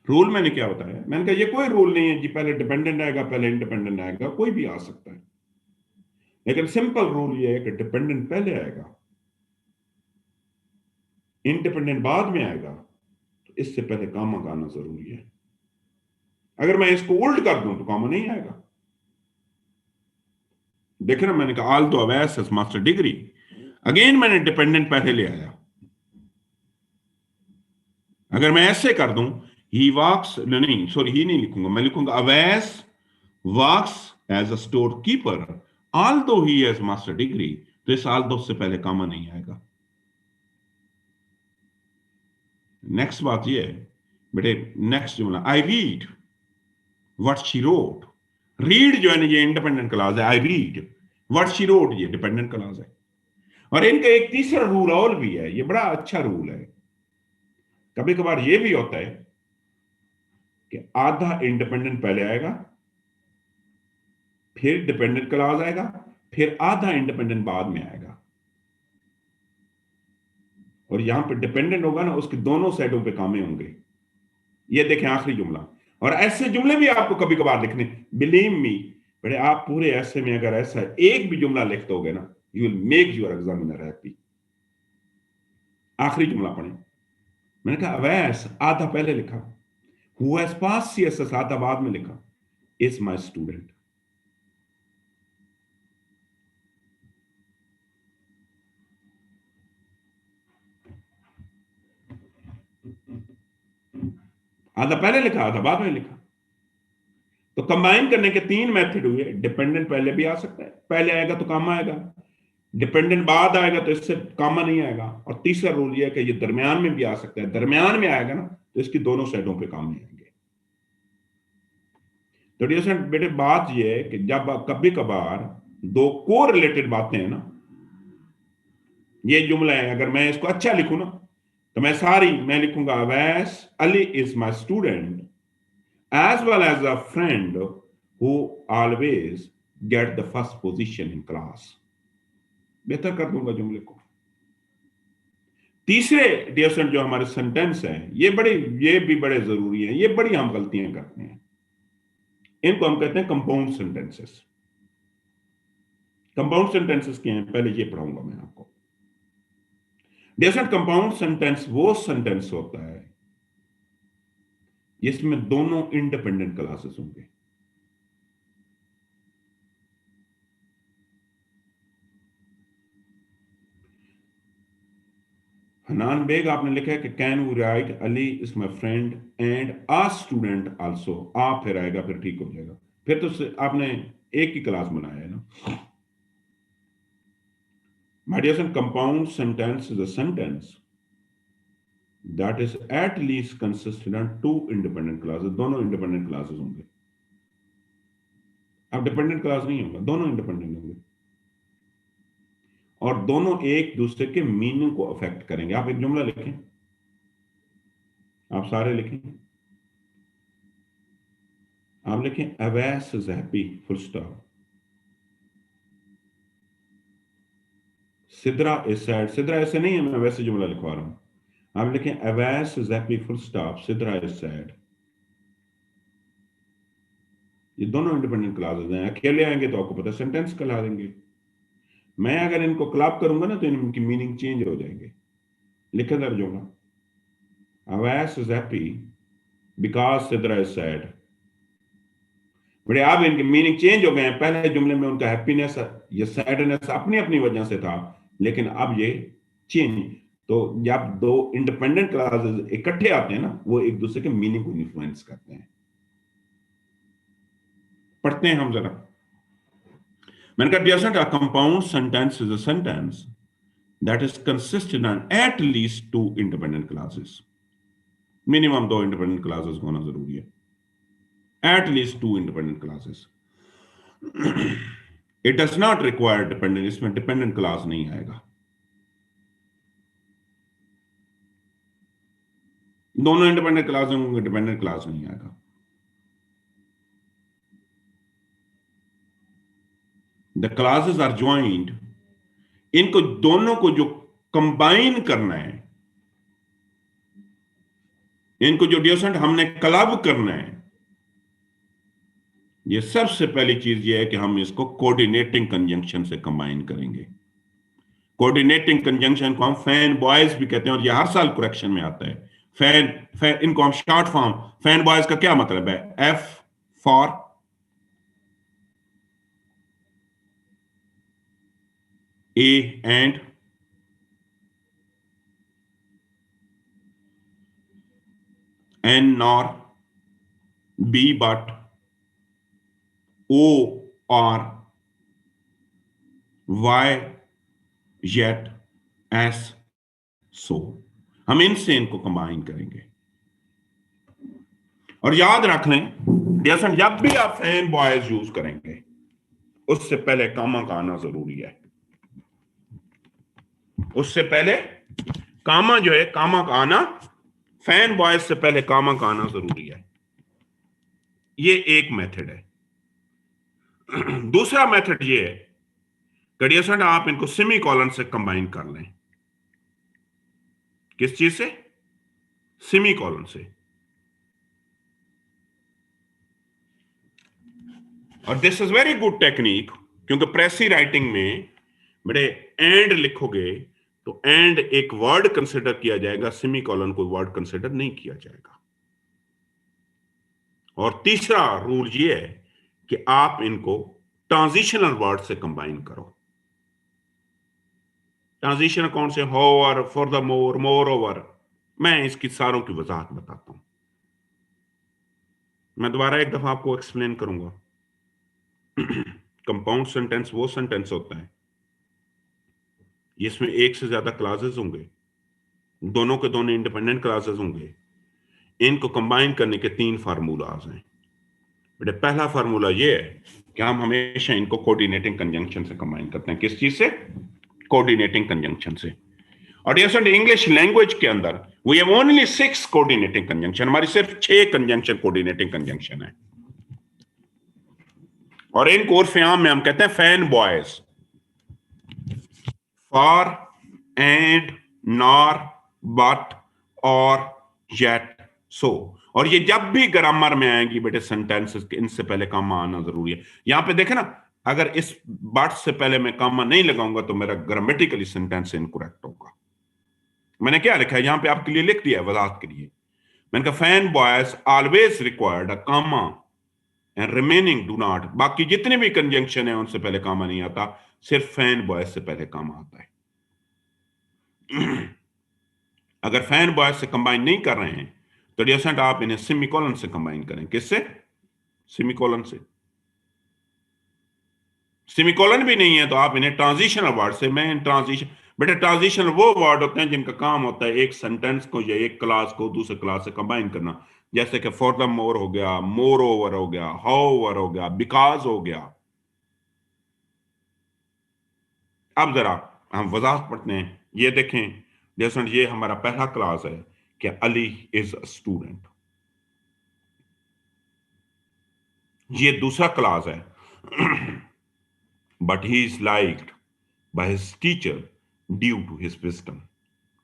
रूल मैंने क्या बताया? मैंने कहा ये कोई रूल नहीं है जी पहले डिपेंडेंट आएगा पहले इंडिपेंडेंट आएगा, कोई भी आ सकता है। लेकिन सिंपल रूल ये है कि डिपेंडेंट पहले आएगा, इंडिपेंडेंट बाद में आएगा, तो इससे पहले कामा का आना जरूरी है। अगर मैं इसको उल्ट कर दूं तो कामा नहीं आएगा। देखे ना, मैंने कहा although Awais is master degree, again मैंने डिपेंडेंट पहले ले आया। अगर मैं ऐसे कर दूं ही वर्क्स, नहीं सॉरी ही नहीं लिखूंगा, मैं लिखूंगा Awais works as a store keeper although he has master degree। तो इस although से पहले कामा नहीं आएगा। नेक्स्ट बात ये है बेटे, नेक्स्ट जुमला I read what she wrote. Read जो है ना ये इंडिपेंडेंट क्लास है, I read what she wrote ये डिपेंडेंट क्लास है। और इनका एक तीसरा रूल और भी है, ये बड़ा अच्छा रूल है। कभी कभार ये भी होता है कि आधा इंडिपेंडेंट पहले आएगा, फिर डिपेंडेंट क्लास आएगा, फिर आधा इंडिपेंडेंट बाद में आएगा। और यहां पे डिपेंडेंट होगा ना, उसके दोनों साइडों पे कामे होंगे। ये देखें आखिरी जुमला। और ऐसे जुमले भी आपको कभी कभार लिखने, बिलीव मी बड़े आप पूरे ऐसे में अगर ऐसा एक भी जुमला लिख दोगे ना, you will make your examiner happy. आखिरी जुमला पढ़े। मैंने कहा अवैस आधा पहले लिखा, हु हैज पास सीएसएस आधा बाद में लिखा, इज माय स्टूडेंट। आधा पहले लिखा आधा बाद में लिखा। तो कंबाइन करने के 3 मेथड हुए। डिपेंडेंट पहले भी आ सकता है, पहले आएगा तो कामा आएगा, डिपेंडेंट बाद आएगा तो इससे कामा नहीं आएगा, और तीसरा रूल यह है कि ये दरमियान में भी आ सकता है। दरमियान में आएगा ना तो इसकी दोनों साइडों पे काम नहीं आएंगे। तो डियर स्टूडेंट बेटे बात यह है कि जब कभी कभार दो को रिलेटेड बातें हैं ना, ये जुमला है, अगर मैं इसको अच्छा लिखूं ना तो मैं लिखूंगा Awais Ali is my student as well as a friend who always get the first position in class। बेहतर कर दूंगा जुमले को। तीसरे डियर स्टूडेंट जो हमारे सेंटेंस हैं ये भी बड़े जरूरी हैं, ये बड़ी हम गलतियां करते हैं। इनको हम कहते हैं कंपाउंड सेंटेंसेस। कंपाउंड सेंटेंसेस क्या हैं पहले ये पढ़ाऊंगा मैं आपको। डियर स्टूडेंट कंपाउंड सेंटेंस वो सेंटेंस होता है जिसमें दोनों इंडिपेंडेंट क्लासेस होंगे। हनान बेग आपने लिखा है कि can we write Ali is my friend and a student also. आ फिर आएगा फिर ठीक हो जाएगा, फिर तो आपने एक ही क्लास बनाया है ना। My dear son, compound sentence is a sentence that is at least consistent of 2 independent classes. दोनों इंडिपेंडेंट क्लासेस होंगे। अब डिपेंडेंट क्लास नहीं होगा, दोनों इंडिपेंडेंट होंगे और दोनों एक दूसरे के मीनिंग को अफेक्ट करेंगे। आप एक जुमला लिखें, आप सारे लिखें। आप लिखें Awais is happy full stop, Sidra is sad. Sidra ऐसे नहीं है, मैं वैसे जुमला लिखवा रहा हूं। आप लिखें Awais is happy full stop, Sidra is sad. ये दोनों इंडिपेंडेंट क्लासेस हैं। अकेले आएंगे तो आपको पता सेंटेंस कहला देंगे। मैं अगर इनको क्लब करूंगा ना तो इनकी मीनिंग चेंज हो जाएंगे। लिखे दर जुमला, Awais is happy because Sidra is sad. बड़े अब इनके मीनिंग चेंज हो गए हैं। पहले जुमले में उनका हैप्पीनेस या सैडनेस अपनी अपनी वजह से था, लेकिन अब ये चेंज। तो जब दो इंडिपेंडेंट क्लासेस इकट्ठे आते हैं ना, वो एक दूसरे के मीनिंग को इन्फ्लुएंस करते हैं। पढ़ते हैं हम जरा। मैंने कहा dear student, a compound sentence is a sentence that is consistent on at least 2 independent classes. Minimum 2 independent classes होना जरूरी है। At least 2 independent classes। It does not require dependent, इसमें dependent class नहीं आएगा। दोनों इंडिपेंडेंट क्लास होंगे, dependent class नहीं आएगा। द क्लासेस आर ज्वाइंट, इनको दोनों को जो कंबाइन करना है, इनको जो डियर हमने क्लब करना है, ये सबसे पहली चीज ये है कि हम इसको कोऑर्डिनेटिंग कंजंक्शन से कंबाइन करेंगे। कोऑर्डिनेटिंग कंजंक्शन को हम फैन बॉयज भी कहते हैं और ये हर साल करेक्शन में आता है। फैन इनको हम शॉर्ट फॉर्म, फैन बॉयज का क्या मतलब है? F for A and N nor B but O or Y yet S सो। हम इनसे इनको कंबाइन करेंगे। और याद रख लें डियर, जब भी आप फैन बॉयज यूज करेंगे उससे पहले कामा का आना जरूरी है। उससे पहले कामा जो है, कामा का आना, फैन बॉयज से पहले कामा का आना जरूरी है। ये एक मेथड है। दूसरा मेथड ये है कि डियर आप इनको सेमी कॉलन से कंबाइन कर लें। किस चीज से? सेमी कॉलन से। और this is very good technique, क्योंकि प्रेसी राइटिंग में बड़े एंड लिखोगे तो एंड एक वर्ड कंसिडर किया जाएगा, सेमीकोलन को वर्ड कंसिडर नहीं किया जाएगा। और तीसरा रूल ये है कि आप इनको ट्रांजिशनल वर्ड से कंबाइन करो। ट्रांजिशन कौन से? However, for the more, moreover. मैं इसकी सारों की वजाहत बताता हूं। मैं दोबारा एक दफा आपको एक्सप्लेन करूंगा। कंपाउंड सेंटेंस वो सेंटेंस होता है जिसमें एक से ज्यादा क्लासेस होंगे, दोनों के दोनों इंडिपेंडेंट क्लासेस होंगे, इनको कंबाइन करने के 3 फार्मूलाज हैं। बेटे पहला फार्मूला ये है कि हम हमेशा इनको कोऑर्डिनेटिंग कंजंक्शन से कंबाइन करते हैं। किस चीज से? कोऑर्डिनेटिंग कंजंक्शन से। और ये इंग्लिश लैंग्वेज के अंदर we have only 6 coordinating conjunction, हमारी सिर्फ 6 कंजंक्शन कोऑर्डिनेटिंग कंजंक्शन है। और इनको उर्फ आम में हम कहते हैं fan boys. For, and, nor, but, और, येट, सो। और ये जब भी ग्रामर में आएंगी बेटे सेंटेंसेस के, इनसे पहले कामा आना जरूरी है। यहां पे देखे ना, अगर इस बट से पहले मैं कामा नहीं लगाऊंगा तो मेरा ग्रामेटिकली सेंटेंस इनकरेक्ट होगा। मैंने क्या लिखा है यहां पे आपके लिए लिख दिया है वजाहत के लिए। मैंने कहा fan boys always required a comma and remaining do not. बाकी जितने भी कंजंक्शन है उनसे पहले कामा नहीं आता, सिर्फ फैन बॉयज से पहले कामा आता है। अगर फैन बॉयज से कंबाइन नहीं कर रहे हैं तो डियरेंट आप इन्हें सेमीकोलन से कंबाइन करें। किससे? सेमीकोलन से। सेमीकोलन भी नहीं है तो आप इन्हें ट्रांजिशनल वर्ड से। मैं ट्रांजिशन बेटे ट्रांजिशनल वो वर्ड होते हैं जिनका काम होता है एक सेंटेंस को या एक क्लास को दूसरे क्लास से कंबाइन करना। जैसे कि फॉर द मोर हो गया, मोर ओवर हो गया, हाउ ओवर हो गया, बिकॉज हो गया। अब जरा हम वजाहत पढ़ते हैं। ये देखें जैसे ये हमारा पहला क्लास है कि अली इज अ स्टूडेंट। ये दूसरा क्लास है but he is liked by his teacher due to his wisdom.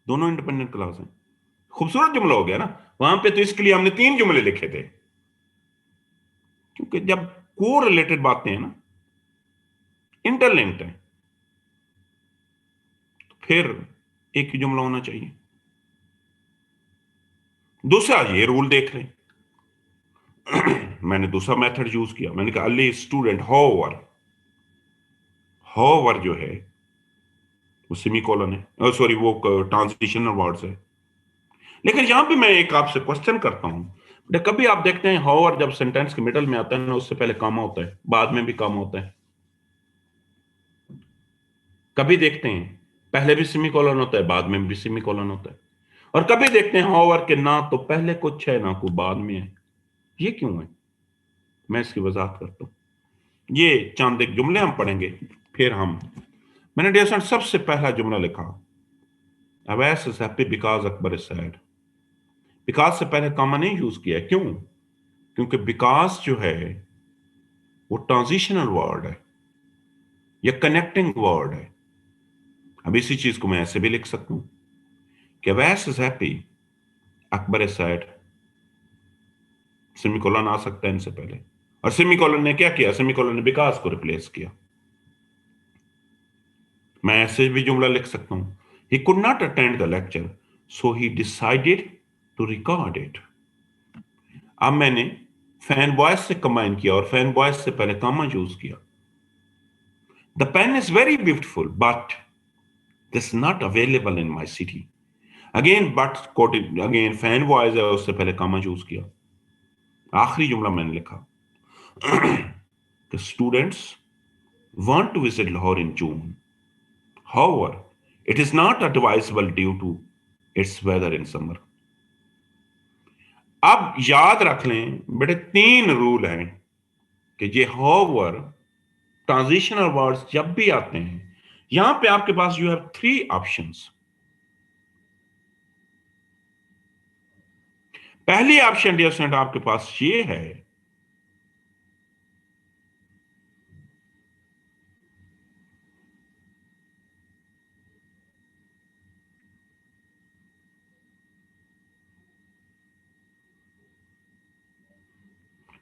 दोनों इंडिपेंडेंट क्लास हैं। खूबसूरत जुमला हो गया ना। वहां पे तो इसके लिए हमने 3 जुमले लिखे थे, क्योंकि जब को रिलेटेड बातें हैं ना, इंटरलिंक्ड है, तो फिर एक ही जुमला होना चाहिए। दूसरा ये रूल देख रहे मैंने दूसरा मेथड यूज किया। मैंने कहा अली स्टूडेंट हाउएवर। हाउएवर जो है वो सेमीकोलन है, सॉरी वो ट्रांजिशनल वर्ड्स है। लेकिन यहां पे मैं एक आपसे क्वेश्चन करता हूं। कभी आप देखते हैं हाउएवर जब सेंटेंस के मिडल में आता है ना, उससे पहले कामा होता है, बाद में भी कामा होता है। कभी देखते हैं पहले भी सेमीकोलन होता है, बाद में भी सेमीकोलन होता है। और कभी देखते हैं हाउएवर के ना तो पहले कुछ है ना कुछ बाद में है। ये क्यों है? मैं इसकी वजाहत करता हूं। ये चंद एक जुमले हम पढ़ेंगे, फिर मैंने डियर सबसे पहला जुमला लिखा, Awais is happy because Akbar is sad. Because से पहले कॉमा नहीं यूज किया। क्यों? क्योंकि बिकॉज जो है वो ट्रांजिशनल वर्ड है या कनेक्टिंग वर्ड है। अब इसी चीज को मैं ऐसे भी लिख सकता हूं कि Awais is happy, Akbar is sad. Semicolon आ सकता है इनसे पहले। और सेमीकोलन ने क्या किया? सेमीकोलन ने बिकॉज को रिप्लेस किया। मैं ऐसे भी जुमला लिख सकता हूं, he could not attend the lecture so he decided to record it। अब मैंने फैन बॉयज से कंबाइन किया और फैन बॉयज से पहले कॉमा यूज किया। The pen is very beautiful but this not available in my city. Again but quoted, again fan boys है, उससे पहले कॉमा यूज किया। आखिरी जुमला मैंने लिखा कि students want to visit Lahore in June. However, it is not advisable due to its weather in summer। अब याद रख लें बेटे 3 रूल हैं कि ये however ट्रांजिशनल वर्ड्स जब भी आते हैं, यहां पे आपके पास यू हैव 3 ऑप्शंस। पहली ऑप्शन डियर स्टूडेंट आपके पास ये है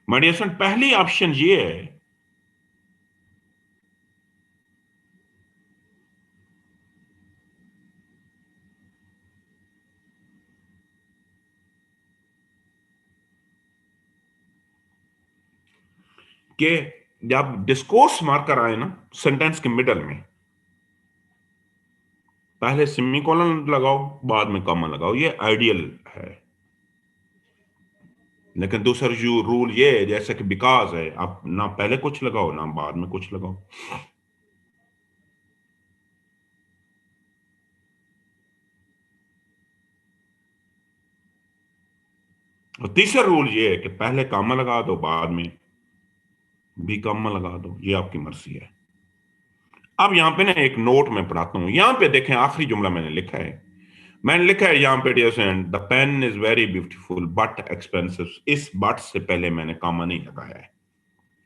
डियर स्टूडेंट, पहली ऑप्शन ये है कि जब डिस्कोर्स मार्कर आए ना सेंटेंस के मिडल में, पहले सेमीकोलन लगाओ, बाद में कॉमा लगाओ, ये आइडियल है। लेकिन दूसरा रूल ये है, जैसे कि बिकॉज है, आप ना पहले कुछ लगाओ ना बाद में कुछ लगाओ। और तीसरा रूल ये है कि पहले कॉमा लगा दो, बाद में भी कॉमा लगा दो, ये आपकी मर्जी है। अब यहां पे ना एक नोट मैं पढ़ाता हूं, यहां पे देखें आखिरी जुमला मैंने लिखा है। मैंने लिखा है यहाँ पे, dear friend, the pen is very beautiful but expensive. इस बट से पहले मैंने कॉमा नहीं लगाया है,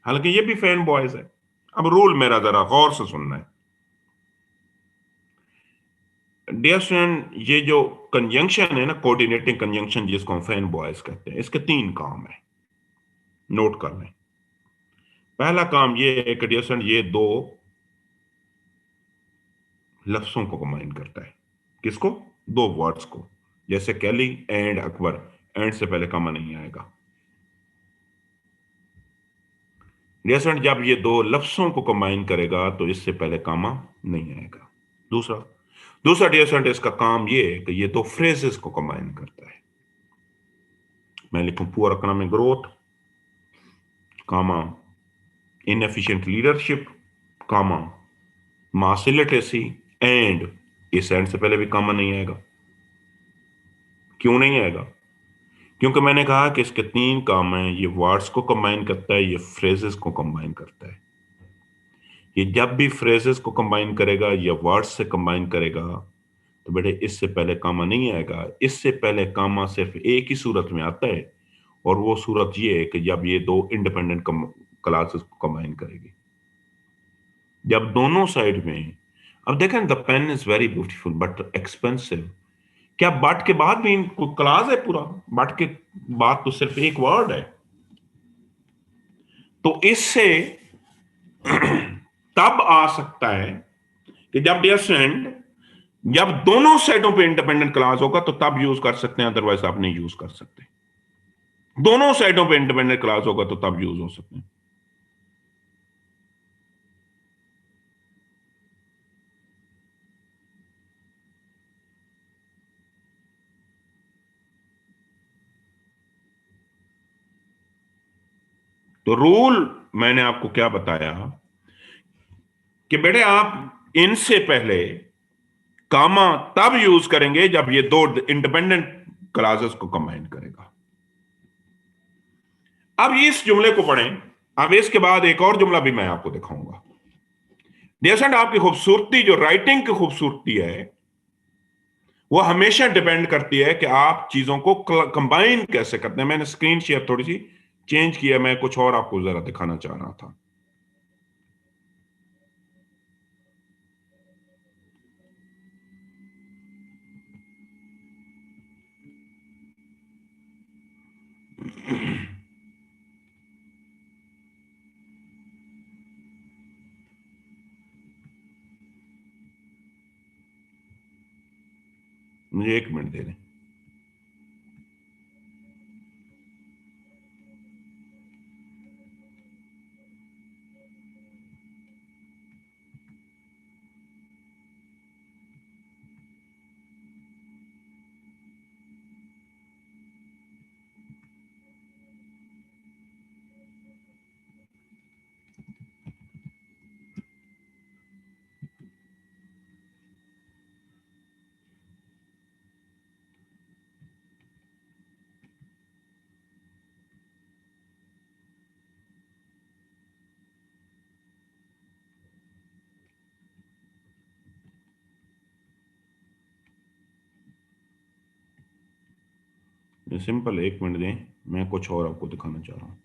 हालांकि ये भी फैन बॉयज है। अब रूल मेरा जरा गौर से सुनना है डियर स्टूडेंट। ये जो कंजंक्शन है ना, कोऑर्डिनेटिंग कंजंक्शन, जिसको हम फैन बॉयज कहते हैं, इसके 3 काम है, नोट कर लें। पहला काम ये है कि डियर स्टूडेंट, ये 2 लफ्जों को कंबाइन करता है। किसको? 2 वर्ड्स को। जैसे कैली एंड अकबर, एंड से पहले कॉमा नहीं आएगा। डियर स्टूडेंट, जब ये 2 लफ्जों को कंबाइन करेगा तो इससे पहले कॉमा नहीं आएगा। दूसरा दूसरा डियर स्टूडेंट, इसका काम ये है कि ये 2 फ्रेजेस को कंबाइन करता है। मैं लिखूं poor economic growth, comma inefficient leadership, comma mass illiteracy, and इस एंड से पहले भी कॉमा नहीं आएगा। क्यों नहीं आएगा? क्योंकि मैंने कहा कि इसके 3 काम हैं, ये वर्ड्स को कंबाइन करता है, ये फ्रेजेस को कंबाइन करता है। ये जब भी फ्रेजेस को कंबाइन करेगा या वर्ड्स से कंबाइन करेगा तो बेटे इससे पहले कॉमा नहीं आएगा। इससे पहले कॉमा सिर्फ एक ही सूरत में आता है, और वो सूरत ये है कि जब ये 2 इंडिपेंडेंट क्लासेस को कंबाइन करेगी, जब दोनों साइड में। अब देखें, the pen is very beautiful but expensive, क्या बट के बाद भी कोई क्लास है पूरा? बट के बाद तो सिर्फ एक वर्ड है। तो इससे तब आ सकता है कि जब डियर फ्रेंड, जब दोनों साइडों पे इंडिपेंडेंट क्लास होगा तो तब यूज कर सकते हैं, अदरवाइज आप नहीं यूज कर सकते। दोनों साइडों पे इंडिपेंडेंट क्लास होगा तो तब यूज हो सकते हैं। तो रूल मैंने आपको क्या बताया कि बेटे आप इनसे पहले कामा तब यूज करेंगे जब ये 2 इंडिपेंडेंट क्लासेस को कंबाइन करेगा। अब इस जुमले को पढ़ें। अब इसके बाद एक और जुमला भी मैं आपको दिखाऊंगा। जैसा आपकी खूबसूरती, जो राइटिंग की खूबसूरती है, वो हमेशा डिपेंड करती है कि आप चीजों को कंबाइन कैसे करते हैं। मैंने स्क्रीन शेयर थोड़ी सी चेंज किया, मैं कुछ और आपको जरा दिखाना चाह रहा था। मुझे 1 मिनट दे दें। सिंपल 1 मिनट दें, मैं कुछ और आपको दिखाना चाह रहा हूं।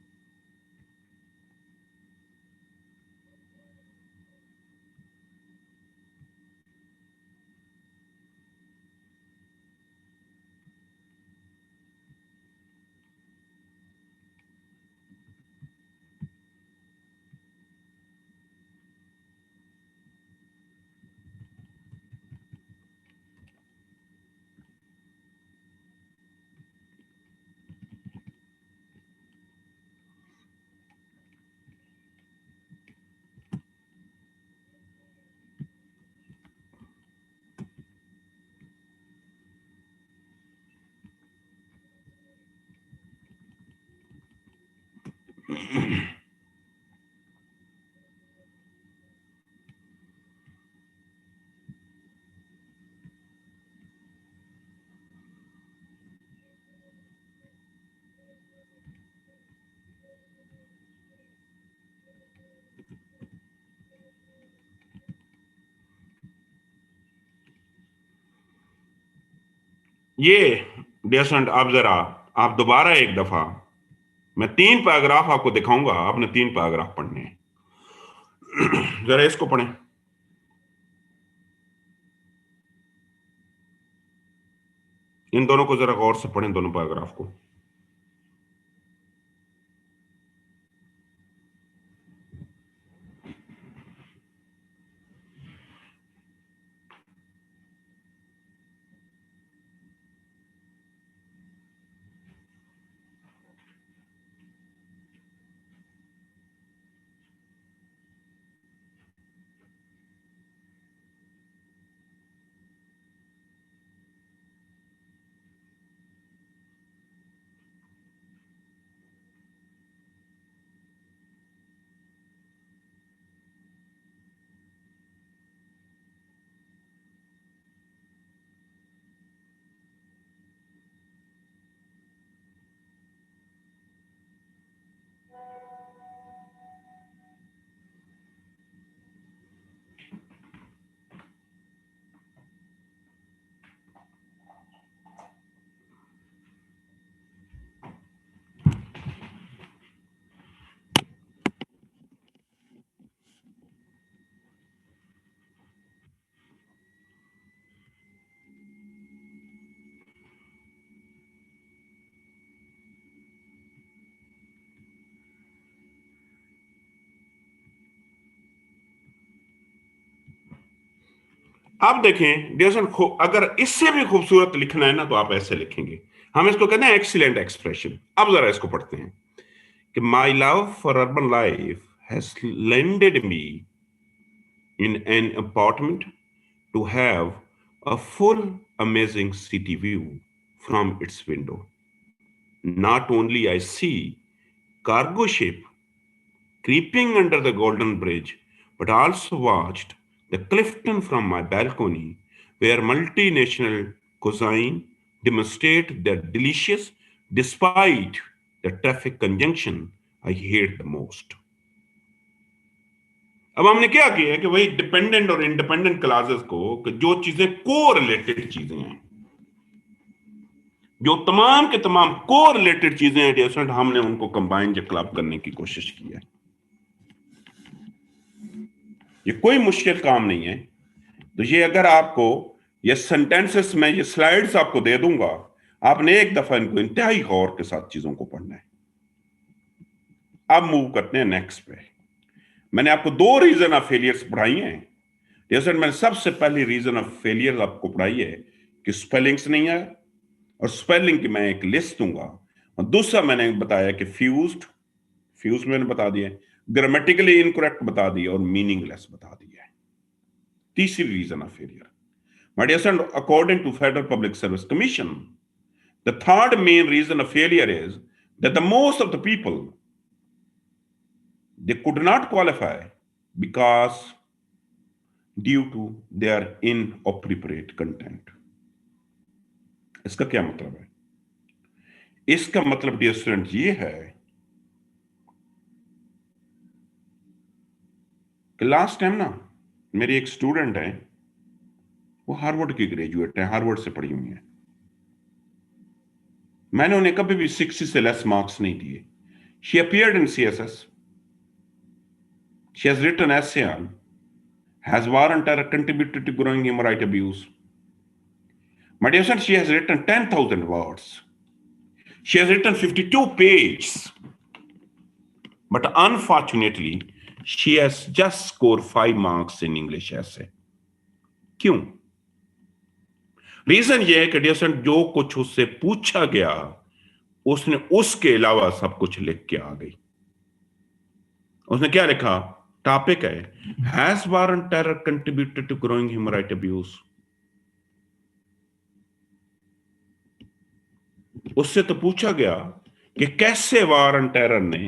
ये डियर स्टूडेंट, आप जरा, आप दोबारा एक दफा, मैं 3 पैराग्राफ आपको दिखाऊंगा, आपने 3 पैराग्राफ पढ़ने हैं। जरा इसको पढ़ें। इन दोनों को जरा गौर से पढ़ें, दोनों पैराग्राफ को। आप देखें डियर स्टूडेंट, अगर इससे भी खूबसूरत लिखना है ना तो आप ऐसे लिखेंगे। हम इसको कहते हैं एक्सीलेंट एक्सप्रेशन। अब जरा इसको पढ़ते हैं कि my love for urban life has landed me in an apartment to have a full amazing city view from its window. Not only I see cargo ship creeping under the golden bridge, but also watched the Clifton from my balcony where multinational cuisine demonstrate their delicious despite the traffic congestion I hate the most. अब हमने क्या किया है कि वही dependent और independent classes को, कि जो चीजें को रिलेटेड चीजें हैं, जो तमाम के तमाम को रिलेटेड चीजें हैं डियर स्टूडेंट, हमने उनको कंबाइन या क्लब करने की कोशिश की है। ये कोई मुश्किल काम नहीं है। तो ये अगर आपको ये सेंटेंसेस में ये स्लाइड्स आपको दे दूंगा, आपने एक दफा इनको इंतहाई गौर के साथ चीजों को पढ़ना है। अब मूव करते हैं नेक्स्ट पे। मैंने आपको 2 रीजन ऑफ फेलियर्स पढ़ाई हैं। जैसे मैंने सबसे पहली रीजन ऑफ फेलियर आपको पढ़ाई है कि स्पेलिंग्स नहीं है, और स्पेलिंग की मैं एक लिस्ट दूंगा। और दूसरा मैंने बताया कि फ्यूज मैंने बता दिया, ग्रामेटिकली इनकरेक्ट बता दिया और मीनिंगलेस बता दिया है। तीसरी reason of failure, my dear student, according to federal public service commission, the third main reason of failure is that the most of the people they could not qualify because due to their inappropriate content. इसका क्या मतलब है? इसका मतलब dear student ये है कि last time ना मेरी एक स्टूडेंट है, वो हार्वर्ड की ग्रेजुएट है, हार्वर्ड से पढ़ी हुई है। मैंने उन्हें कभी भी 60 से लेस मार्क्स नहीं दिए। She appeared in CSS. She has written essay on has war on terror contributed to growing human rights abuse. My dear son, she has written 10,000 words. She has written 52 pages. But unfortunately, she has just scored 5 marks in English essay. क्यों? Reason ये है कि dear सन, जो कुछ उससे पूछा गया उसने उसके अलावा सब कुछ लिख के आ गई। उसने क्या लिखा? टॉपिक है has war on terror contributed to growing human right abuse. उससे तो पूछा गया कि कैसे वार एंड टेरर ने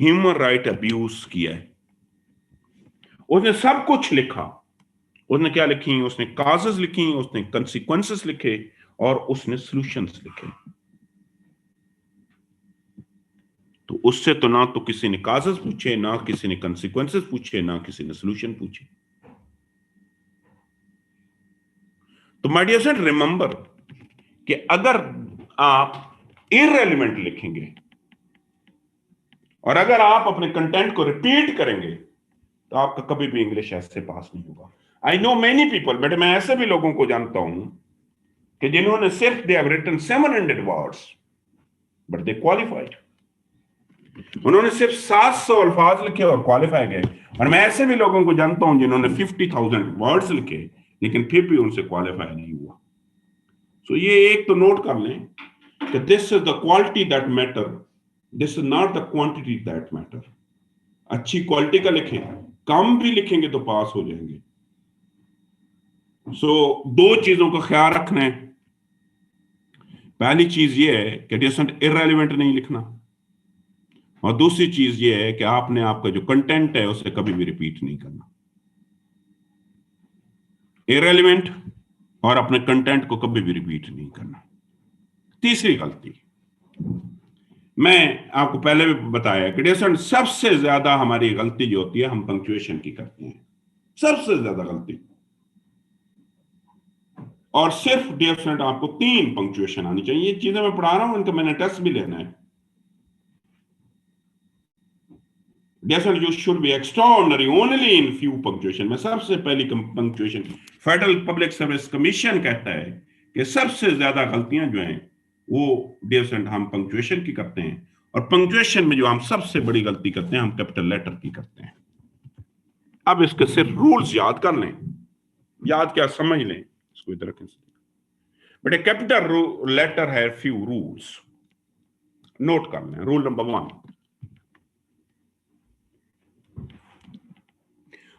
ह्यूमन राइट अब्यूज किया है। उसने सब कुछ लिखा। उसने क्या लिखी? उसने काजेस लिखी, उसने कंसिक्वेंसेस लिखे और उसने सॉल्यूशंस लिखे। तो उससे तो ना तो किसी ने काजेस पूछे, ना किसी ने कंसिक्वेंसेस पूछे, ना किसी ने सॉल्यूशन पूछे। तो माय डियर फ्रेंड, रिमेंबर कि अगर आप इररेलेवेंट लिखेंगे और अगर आप अपने कंटेंट को रिपीट करेंगे तो आपका कभी भी इंग्लिश ऐसे पास नहीं होगा। I know many people, but मैं ऐसे भी लोगों को जानता हूं कि जिन्होंने सिर्फ they have written 700 words but they qualified. उन्होंने सिर्फ 700 अल्फाज लिखे और क्वालिफाई गए। और मैं ऐसे भी लोगों को जानता हूं जिन्होंने 50,000 वर्ड्स लिखे लेकिन फिर भी उनसे क्वालिफाई नहीं हुआ। सो ये एक तो नोट कर लें कि this is the quality that matter, this is not the quantity that matter. अच्छी क्वालिटी का लिखें, कम भी लिखेंगे तो पास हो जाएंगे। सो दो चीजों का ख्याल रखना है। पहली चीज ये है कि डिसेंट इररेलेवेंट नहीं लिखना, और दूसरी चीज ये है कि आपने आपका जो कंटेंट है उसे कभी भी रिपीट नहीं करना। इररेलेवेंट और अपने कंटेंट को कभी भी रिपीट नहीं करना। तीसरी गलती, मैं आपको पहले भी बताया कि डिसेंट सबसे ज्यादा हमारी गलती जो होती है हम पंक्चुएशन की करते हैं, सबसे ज्यादा गलती। और सिर्फ डियर फ्रेंड आपको 3 पंक्चुएशन आनी चाहिए। ये चीजें मैं पढ़ा रहा हूं, इनका मैंने टेस्ट भी लेना है। Dear friend, you should be extraordinary only in few punctuation. में सबसे पहली punctuation, federal public service commission कहता है कि सबसे ज्यादा गलतियां जो हैं वो डियर फ्रेंड हम पंक्चुएशन की करते हैं। और पंक्चुएशन में जो हम सबसे बड़ी गलती करते हैं हम कैपिटल लेटर की करते हैं। अब इसके सिर्फ रूल्स याद कर लें, याद क्या समझ लें इसको इधर रखें। बट ए कैपिटल लेटर है फ्यू रूल्स, नोट कर लें। Rule number 1,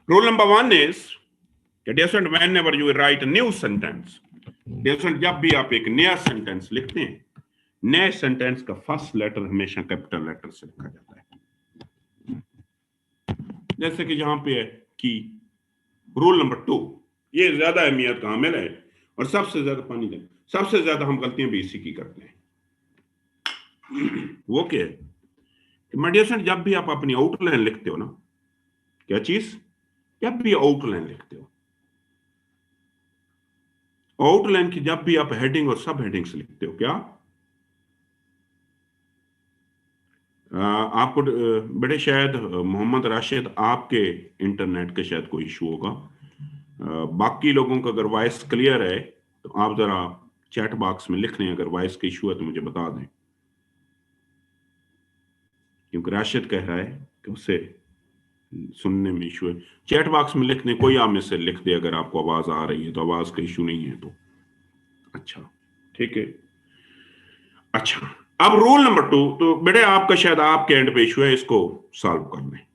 rule number 1 is dear friend whenever you write a new sentence, dear friend जब भी आप एक नया सेंटेंस लिखते हैं, नए सेंटेंस का फर्स्ट लेटर हमेशा कैपिटल लेटर से लिखा जाता है। जैसे कि यहां पे है कि रूल नंबर 2, ये ज्यादा अहमियत का हामिल है और सबसे ज्यादा पानी दें, सबसे ज्यादा हम गलतियां भी इसी की करते हैं। वो क्या है कि माय डियर फ्रेंड, जब भी आप अपनी आउटलाइन लिखते हो ना, क्या चीज, जब भी आउटलाइन लिखते हो, आउटलाइन की जब भी आप हेडिंग और सब हेडिंग्स लिखते हो, क्या आपको बड़े शायद मोहम्मद राशिद आपके इंटरनेट के शायद कोई इशू होगा। बाकी लोगों का अगर वॉइस क्लियर है तो आप जरा चैट बॉक्स में लिख लें, अगर वॉइस का इशू है तो मुझे बता दें, क्योंकि राशिद कह रहा है कि उसे सुनने में इशू है। चैट बॉक्स में लिख दें, कोई आप में से लिख दे अगर आपको आवाज आ रही है तो, आवाज का इशू नहीं है तो। अच्छा ठीक है। अच्छा, अब रूल नंबर 2, तो बेटे आपका शायद आपके एंड पे इशू है, इसको सॉल्व कर लें।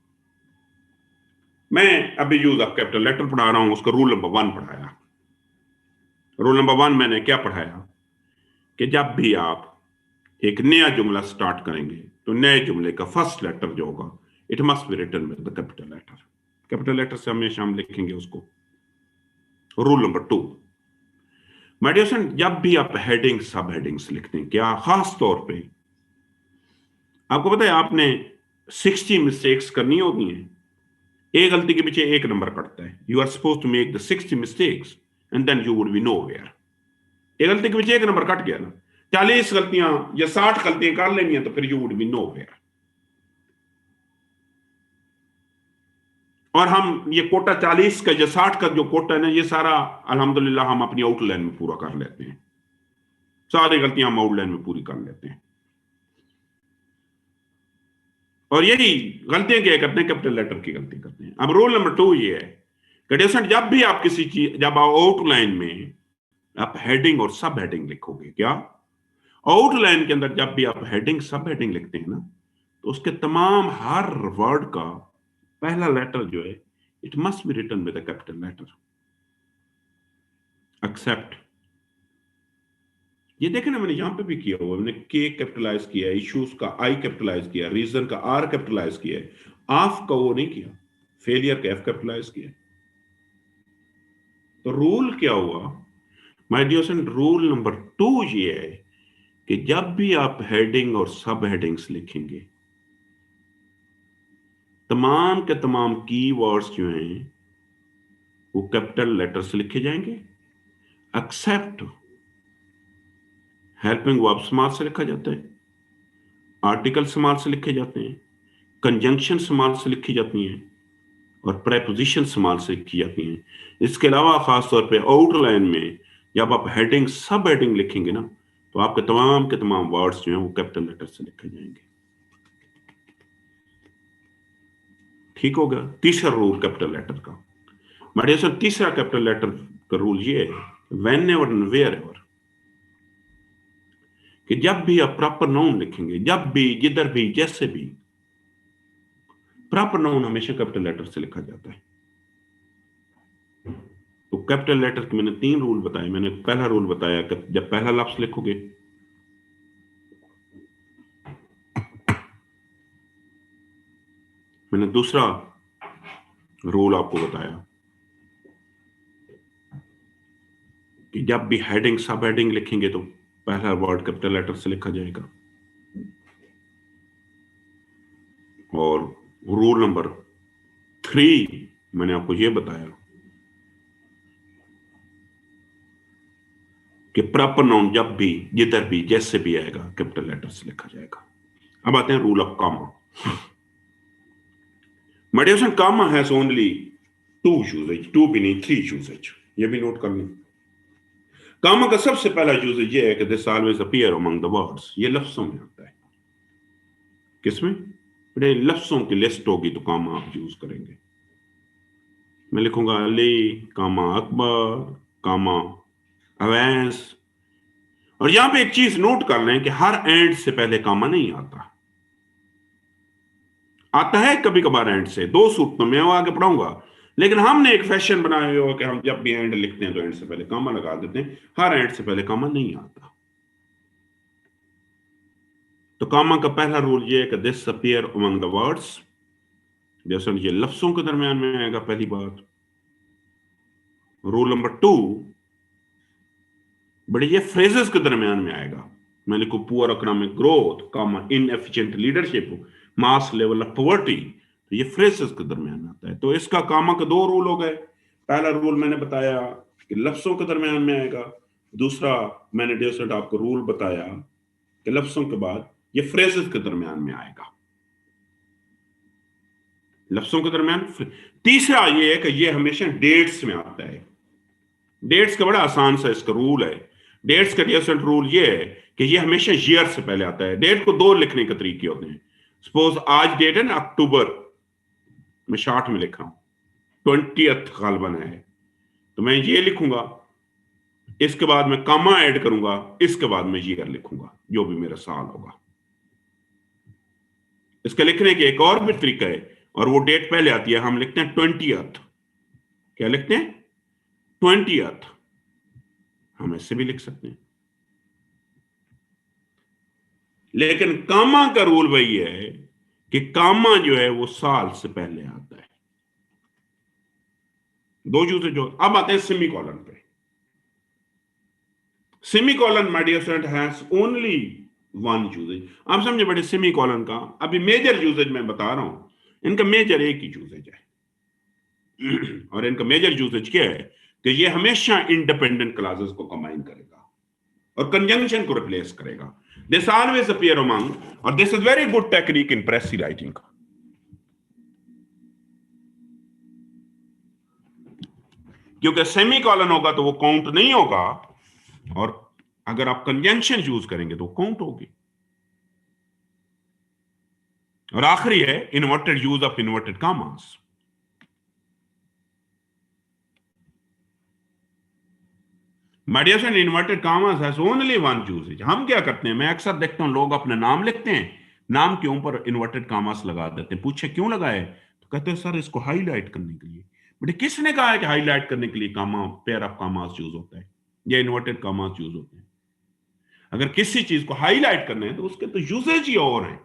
मैं अभी यूज ऑफ कैपिटल लेटर पढ़ा रहा हूं, उसका रूल नंबर 1 पढ़ाया। रूल नंबर 1 मैंने क्या पढ़ाया कि जब भी आप एक नया जुमला स्टार्ट करेंगे तो नए जुमले का फर्स्ट लेटर जो होगा it must be written with the capital letter. Capital letter से हमेशा हम लिखेंगे उसको। Rule number 2, my dear friend, जब भी आप हेडिंग सब हेडिंग्स लिखते हैं, क्या खास तौर पे आपको पता है आपने 60 मिस्टेक्स करनी होती हैं, एक गलती के पीछे 1 नंबर कटता है। You are suppose to make the 60 mistakes and then you would be nowhere. एक गलती के पीछे 1 नंबर कट गया ना, 40 गलतियां या 60 गलतियां कर लेनी है तो फिर यू वुड बी नोवेयर। और हम ये कोटा 40 का या 60 का जो कोटा है ना, ये सारा अल्हम्दुलिल्लाह हम अपनी आउटलाइन में पूरा कर लेते हैं। सारी गलतियां हम आउटलाइन में पूरी कर लेते हैं। और यही गलतियां क्या करते हैं, कैपिटल लेटर की गलती करते हैं। अब रूल नंबर 2 ये है कि डियर, जब भी आप किसी चीज, जब आप आउटलाइन में आप हेडिंग और सब हेडिंग लिखोगे, क्या आउटलाइन के अंदर जब भी आप हेडिंग सब हेडिंग लिखते हैं ना, तो उसके तमाम हर वर्ड का पहला लेटर जो है it must be written with a capital letter, except ये देखें ना, मैंने यहां पे भी किया हुआ, मैंने के कैपिटलाइज किया है, इश्यूज का आई कैपिटलाइज किया, रीजन का आर कैपिटलाइज किया है, ऑफ का वो नहीं किया, फेलियर का एफ कैपिटलाइज किया। तो रूल क्या हुआ my dear friend? Rule number 2 ये है कि जब भी आप हेडिंग और सब हेडिंग्स लिखेंगे, तमाम के तमाम कीवर्ड्स जो हैं वो कैपिटल लेटर से लिखे जाएंगे, एक्सेप्ट हेल्पिंग वर्ब स्मॉल से लिखा जाता है, आर्टिकल स्मॉल से लिखे जाते हैं, कंजंक्शन स्मॉल से लिखी जाती हैं और प्रेपोजिशन स्मॉल से लिखी जाती हैं। इसके अलावा खासतौर पे आउटलाइन में जब आप हेडिंग सब हेडिंग लिखेंगे ना, तो आपके के तमाम वर्ड्स जो हैं वो कैपिटल लेटर से लिखे जाएंगे। ठीक हो गया? तीसरा रूल कैपिटल लेटर का, मेरे सर तीसरा कैपिटल लेटर का रूल ये है, whenever and wherever, कि जब भी आप प्रॉपर नाउन लिखेंगे, जब भी, जिधर भी, जैसे भी, प्रॉपर नाउन हमेशा कैपिटल लेटर से लिखा जाता है। तो कैपिटल लेटर के मैंने 3 रूल बताए। मैंने पहला रूल बताया कि जब पहला लफ्ज लिखोगे, मैंने दूसरा रूल आपको बताया कि जब भी हेडिंग सब हेडिंग लिखेंगे तो पहला वर्ड कैपिटल लेटर से लिखा जाएगा। और रूल नंबर 3 मैंने आपको यह बताया कि प्रॉपर नाउन जब भी, जिधर भी, जैसे भी आएगा कैपिटल लेटर से लिखा जाएगा। अब आते हैं rule of comma. Mediation comma has only 2 usages, 2 भी नहीं 3 यूजेज, ये भी नोट कर लें। कामा का सबसे पहला यूजेज ये है कि this always appear among the words, ये लफ्जों में आता है। किसमें? बड़े लफ्जों की लिस्ट होगी तो कामा आप यूज करेंगे। मैं लिखूंगा अली, कामा अकबर, कामा अवैस। और यहां पे एक चीज नोट कर लें कि हर एंड से पहले कामा नहीं आता, आता है कभी कभार एंड से, 2 सूत्रों में, वो आगे पढ़ाऊंगा। लेकिन हमने एक फैशन बनाया हुआ कि हम जब भी एंड लिखते हैं तो एंड से पहले कामा लगा देते हैं, हर एंड से पहले कामा नहीं आता। तो कामा का पहला रूल ये है कि this appear among the words, जैसे ये लफ्जों के दरमियान में आएगा, पहली बात। रूल नंबर 2, बड़े ये फ्रेजेस के दरमियान में आएगा। मैं लिखूं poor economic growth, comma inefficient leadership, mass level of poverty, तो ये फ्रेजेस के दरमियान आता है। तो इसका कामा के 2 रूल हो गए। पहला रूल मैंने बताया कि लफ्जों के दरमियान में आएगा, दूसरा मैंने डेसर्ट आपको रूल बताया कि लफ्जों के बाद ये फ्रेजेस के दरमियान में आएगा, लफ्जों के दरमियान। तीसरा ये है कि ये हमेशा डेट्स में आता है। डेट्स का बड़ा आसान सा इसका रूल है। डेट्स का डेसेंट रूल ये है कि ये हमेशा ईयर से पहले आता है। डेट को 2 लिखने के तरीके होते हैं। सपोज आज डेट है ना अक्टूबर, मैं शॉर्ट में लिखा हूं 20th गालबन है, तो मैं ये लिखूंगा, इसके बाद मैं कामा ऐड करूंगा, इसके बाद मैं ईयर लिखूंगा, जो भी मेरा साल होगा। इसके लिखने के एक और भी तरीका है, और वो डेट पहले आती है, हम लिखते हैं 20th। क्या लिखते हैं? 20th। हम ऐसे भी लिख सकते हैं, लेकिन कामा का रूल वही है कि कामा जो है वो साल से पहले आता है। 2 यूजेज जो। अब आते हैं सेमीकोलन पे। Semicolon my dear friend has only 1 usages. आप समझे बड़े, सेमीकोलन का अभी मेजर यूजेज मैं बता रहा हूं, इनका मेजर एक ही यूजेज है। और इनका मेजर यूजेज क्या है कि ये हमेशा इंडिपेंडेंट क्लासेस को कंबाइन करेगा और कंजंक्शन को रिप्लेस करेगा। दिस ऑलवेज अपीयर अमंग, और this is very good technique in प्रेसी writing. क्योंकि सेमीकोलन होगा तो वो काउंट नहीं होगा, और अगर आप कंजंक्शन यूज करेंगे तो काउंट होगी। और आखिरी है inverted use of inverted commas. Mediation inverted commas has only 1 usages. हम क्या करते हैं, मैं अक्सर देखता हूं लोग अपने नाम लिखते हैं, नाम के ऊपर इन्वर्टेड कॉमास लगा देते हैं। पूछे क्यों लगाए, तो कहते हैं सर इसको हाईलाइट करने के लिए। बट किसने कहा है कि हाईलाइट करने के लिए कामा, पेयर ऑफ कॉमास यूज होता है या इन्वर्टेड कॉमास यूज होते हैं? अगर किसी चीज को हाईलाइट करना है तो उसके तो यूसेज ही और हैं।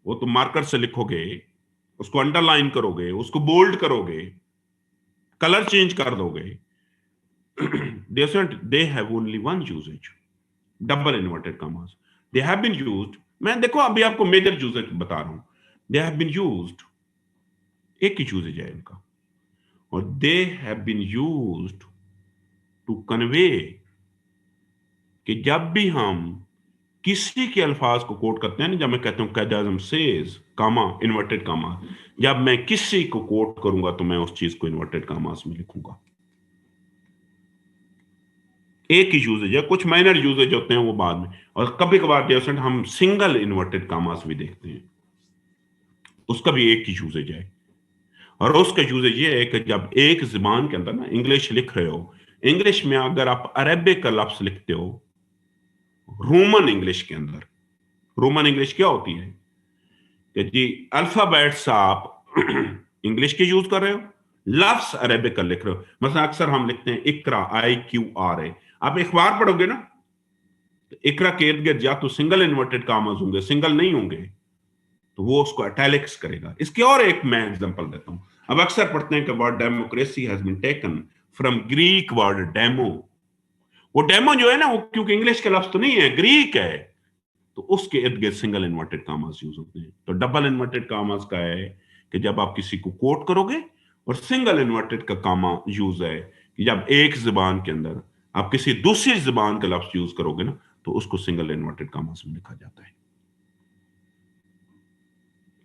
वो तो मार्कर से लिखोगे, उसको अंडरलाइन करोगे, उसको बोल्ड करोगे, कलर चेंज कर दोगे। They have only one usage, double inverted commas. They have been used, मैं देखो अभी आपको मेजर यूसेज बता रहा हूं। दे हैव बीन यूज्ड, एक ही यूसेज है इनका, और they have been used to convey, कि जब भी हम किसी के अल्फाज को कोट करते हैं ना, जब मैं कहता हूं कैदाजम सेज कामा इन्वर्टेड कामा, जब मैं किसी को कोट करूंगा तो मैं उस चीज को इन्वर्टेड कामास में लिखूंगा। एक ही यूजेज है, कुछ माइनर यूजेज होते हैं वो बाद में, और कभी कभार जैसे हम सिंगल इन्वर्टेड कामास भी देखते हैं, उसका भी एक ही यूजेज है। और उसका यूजेज ये है कि जब एक जुबान के अंदर ना इंग्लिश लिख रहे हो, इंग्लिश में अगर आप अरेबिक का लफ्ज लिखते हो रोमन इंग्लिश के अंदर, रोमन इंग्लिश क्या होती है कि जी अल्फाबेट्स आप इंग्लिश के यूज कर रहे हो, लफ्ज अरेबिक का लिख रहे हो। मतलब अक्सर हम लिखते हैं इकरा, IQRA। आप अखबार पढ़ोगे ना तो इकरा के इर्द गिर्द या तो सिंगल इन्वर्टेड कामास होंगे, सिंगल नहीं होंगे, तो वो उसको इटैलिक्स करेगा। इसकी और एक मैं एग्जांपल देता हूं। अब अक्सर पढ़ते हैं कि word democracy has been taken from Greek word demo. वो डेमो जो है ना, वो क्योंकि इंग्लिश का लफ्ज तो नहीं है, ग्रीक है, तो उसके इर्द गिर्द सिंगल इन्वर्टेड कामास यूज होते हैं। तो डबल इन्वर्टेड कामास का है कि जब आप किसी को कोट करोगे, और सिंगल इन्वर्टेड का कामा यूज है कि जब एक जुबान के अंदर आप किसी दूसरी जुबान का लफ्ज यूज करोगे ना, तो उसको सिंगल इन्वर्टेड कामास में लिखा जाता है।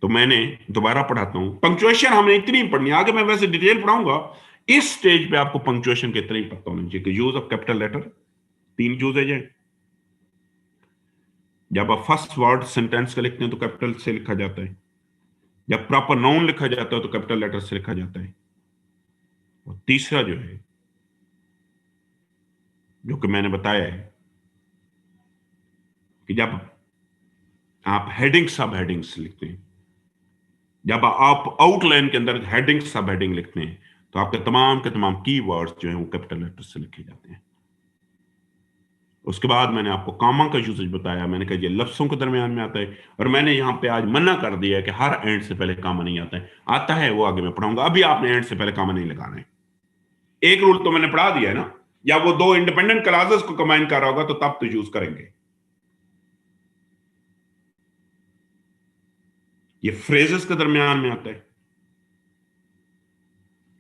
तो मैंने दोबारा पढ़ाता हूं, पंक्चुएशन हमने इतनी ही पढ़नी, आगे मैं वैसे डिटेल पढ़ाऊंगा। इस स्टेज पे आपको पंक्चुएशन के इतना ही पता होना चाहिए कि use of capital letter 3 usages है। जब आप फर्स्ट वर्ड सेंटेंस का लिखते हैं तो कैपिटल से लिखा जाता है, जब प्रॉपर नाउन लिखा जाता है तो कैपिटल लेटर से लिखा जाता है। और तीसरा जो है, जो कि मैंने बताया है, कि जब आप हेडिंग सब हेडिंग्स लिखते हैं, जब आप आउटलाइन के अंदर हेडिंग सब हेडिंग लिखते हैं, तो आपके तमाम के तमाम की वर्ड्स जो है वो कैपिटल लेटर से लिखे जाते हैं। उसके बाद मैंने आपको कामा का यूसेज बताया, मैंने कहा ये लफ्जों के दरमियान में आता है, और मैंने यहां पे आज मना कर दिया है कि हर एंड से पहले कामा नहीं आता है। आता है वो आगे मैं पढ़ाऊंगा, अभी आपने एंड से पहले कामा नहीं लगाना है। एक रूल तो मैंने पढ़ा दिया है ना, या वो दो इंडिपेंडेंट क्लासेस को कंबाइन कर रहा होगा तो तब तो यूज करेंगे। ये फ्रेजेस के दरमियान में आता है,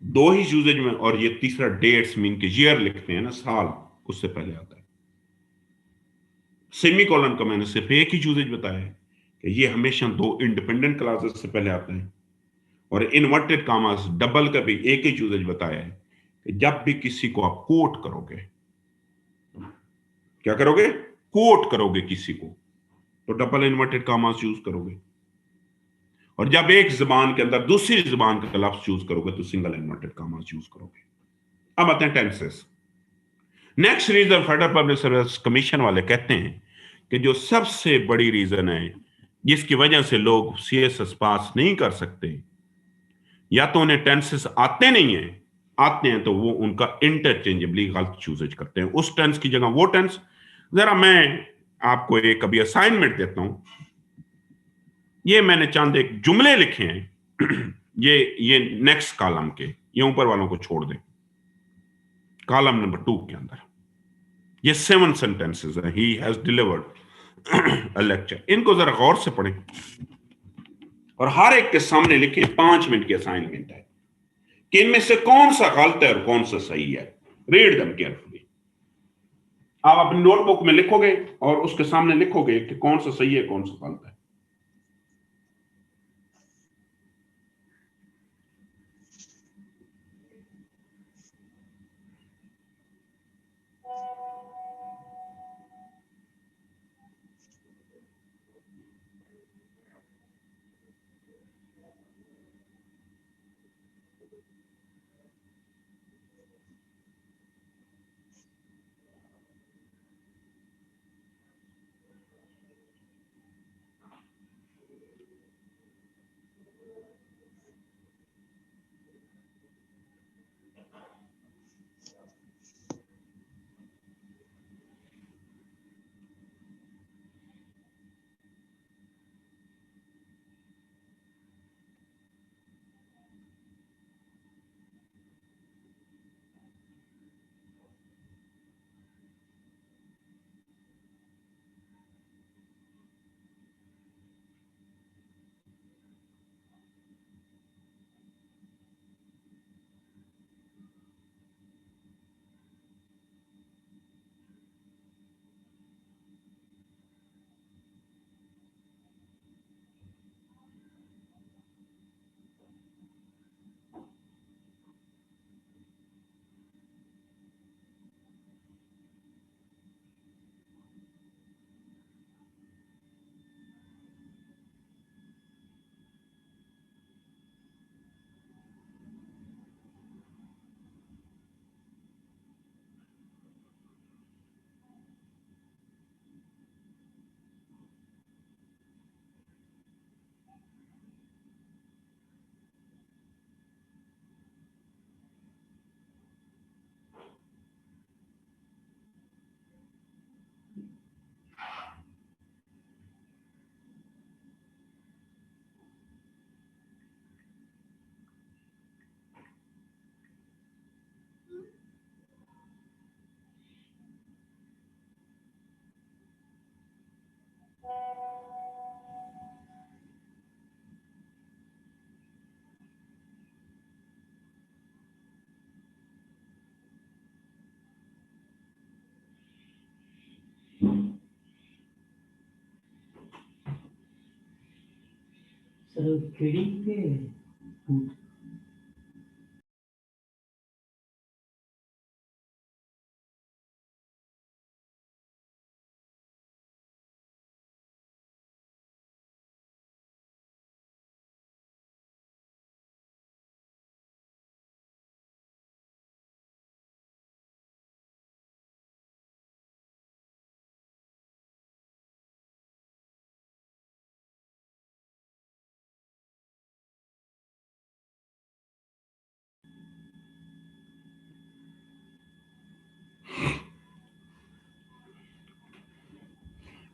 दो ही यूजेज में। और ये तीसरा डेट्स मीन के ईयर लिखते हैं ना, साल, उससे पहले आता है। सेमी कॉलन का मैंने सिर्फ एक ही यूजेज बताया है कि ये हमेशा दो इंडिपेंडेंट क्लासेस से पहले आता है। और इन्वर्टेड कामास डबल का भी एक ही यूजेज बताया है कि जब भी किसी को आप कोट करोगे, क्या करोगे, कोट करोगे किसी को, तो डबल इन्वर्टेड कामास यूज करोगे। और जब एक जुबान के अंदर दूसरी जुबान का लफ्ज यूज करोगे तो सिंगल इन्वर्टेड कामास यूज करोगे। अब आते हैं tenses. Next reason federal public service commission वाले कहते हैं कि जो सबसे बड़ी रीजन है जिसकी वजह से लोग CSS पास नहीं कर सकते, या तो उन्हें टेंसेस आते नहीं है, आते हैं तो वो उनका इंटरचेंजेबली गलत यूजेज करते हैं, उस टेंस की जगह वो टेंस। जरा मैं आपको एक अभी असाइनमेंट देता हूं। ये मैंने चंद एक जुमले लिखे हैं ये नेक्स्ट कॉलम के, ये ऊपर वालों को छोड़ दें, कॉलम नंबर 2 के अंदर ये 7 सेंटेंसेस हैं। He has delivered a lecture. इनको जरा गौर से पढ़ें, और हर एक के सामने लिखें, 5 मिनट की असाइनमेंट है कि इनमें से कौन सा गलत है और कौन सा सही है। Read them carefully. आप अपनी नोटबुक में लिखोगे और उसके सामने लिखोगे कि कौन सा सही है कौन सा गलत है।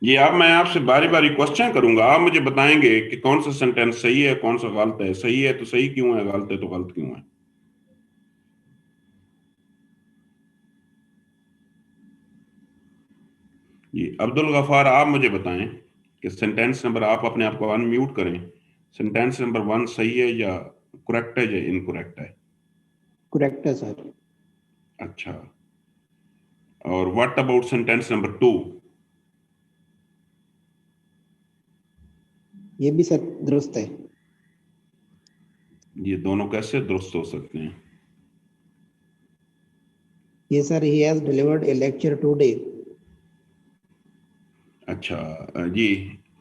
ये अब मैं आपसे बारी बारी क्वेश्चन करूंगा, आप मुझे बताएंगे कि कौन सा सेंटेंस सही है, कौन सा गलत है। सही है तो सही क्यों है, गलत है तो गलत क्यों है। ये अब्दुल गफार, आप मुझे बताएं कि सेंटेंस नंबर, आप अपने आप को अनम्यूट करें, सेंटेंस नंबर 1 सही है या करेक्ट है या इनकरेक्ट है। करेक्ट है सर। अच्छा, और व्हाट अबाउट सेंटेंस नंबर 2। ये भी सर दुरुस्त है। ये दोनों कैसे दुरुस्त हो सकते हैं। ये sir he has delivered A lecture today. अच्छा जी,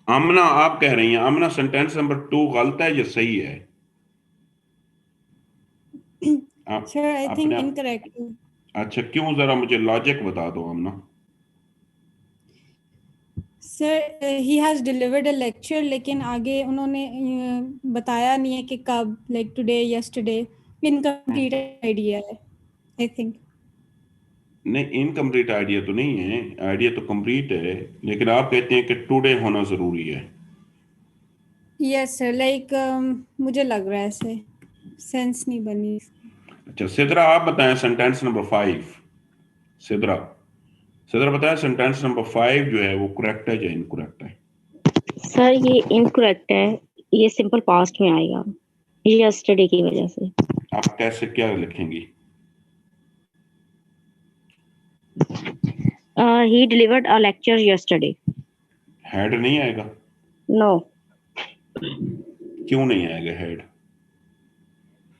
आमना आप कह रही हैं, आमना सेंटेंस नंबर 2 गलत है या सही है। आप Sir, I अपने think आप, incorrect. अच्छा क्यों, जरा मुझे लॉजिक बता दो आमना। Sir, he has delivered a lecture, लेकिन आगे उन्होंने बताया नहीं है कि कब, like today, yesterday. Incomplete idea है, I think. नहीं, इनकम्प्लीट आइडिया तो नहीं है, आइडिया तो कंप्लीट है, लेकिन आप कहते हैं कि टुडे होना जरूरी है। Yes sir, like मुझे लग रहा है ऐसे, सेंस नहीं बनी। अच्छा सिद्रा, आप बताएं सेंटेंस नंबर 5। सिद्रा, सिद्रा बताएं सेंटेंस नंबर 5 जो है वो करेक्ट है या इनकरेक्ट है। सर ये इनकरेक्ट है, ये सिंपल पास्ट में आएगा यस्टरडे की वजह से। आप कैसे क्या लिखेंगी। He delivered a lecture yesterday. Had नहीं आएगा। नो, क्यों नहीं आएगा हेड।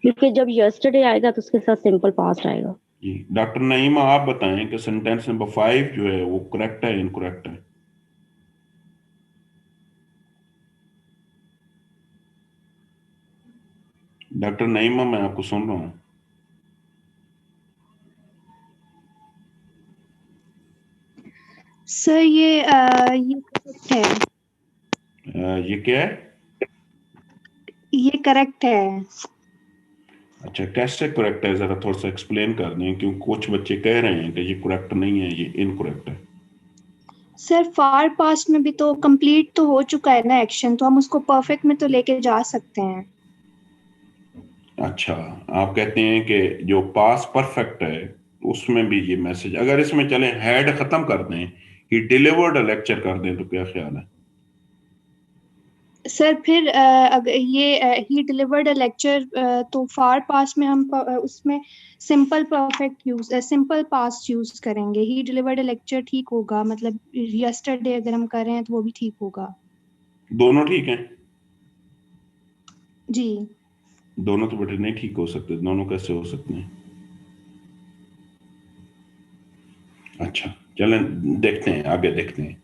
क्योंकि जब यस्टरडे आएगा तो उसके साथ सिंपल पास्ट आएगा। जी डॉक्टर नईमा, आप बताएं कि सेंटेंस नंबर 5 जो है वो करेक्ट है इनकरेक्ट है। डॉक्टर नईमा, मैं आपको सुन रहा हूं। सर ये करेक्ट है। ये क्या है। ये करेक्ट है। अच्छा कैसे करेक्ट है, जरा थोड़ा सा एक्सप्लेन कर दें, क्योंकि कुछ बच्चे कह रहे हैं कि ये करेक्ट नहीं है, ये इनकरेक्ट है। सर फार पास्ट में भी तो कंप्लीट तो हो चुका है ना एक्शन, तो हम उसको परफेक्ट में तो लेके जा सकते हैं। अच्छा, आप कहते हैं कि जो पास परफेक्ट है उसमें भी ये मैसेज, अगर इसमें चले हैड खत्म कर दें, ही डिलीवर्ड लेक्चर कर दें, तो क्या ख्याल है। सर फिर अगर ये ही डिलीवर्ड अ लेक्चर, तो फार पास्ट में हम उसमें simple perfect use, simple past use करेंगे। ही डिलीवर्ड अ लेक्चर ठीक होगा, मतलब यस्टरडे अगर हम कर रहे हैं तो वो भी ठीक होगा। दोनों ठीक हैं। जी दोनों तो बेटे नहीं ठीक हो सकते, दोनों कैसे हो सकते हैं। अच्छा चलें देखते हैं, आगे देखते हैं।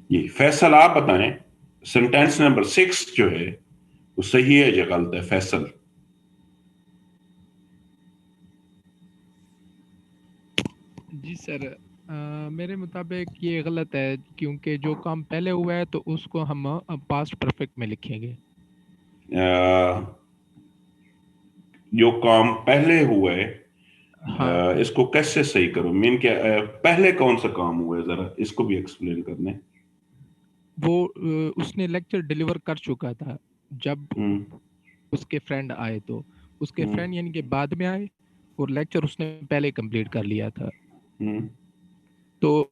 ये फैसल आप बताएं सेंटेंस नंबर 6 जो है वो सही है या गलत है। फैसल। जी सर, मेरे मुताबिक ये गलत है, क्योंकि जो काम पहले हुआ है तो उसको हम पास्ट परफेक्ट में लिखेंगे। जो काम पहले हुआ है, हाँ, इसको कैसे सही करो, मीन क्या, पहले कौन सा काम हुआ है, जरा इसको भी एक्सप्लेन करने। वो उसने लेक्चर डिलीवर कर चुका था जब हम्म उसके फ्रेंड आए, तो उसके हम्म फ्रेंड यानी कि बाद में आए और लेक्चर उसने पहले कंप्लीट कर लिया था। हम्म तो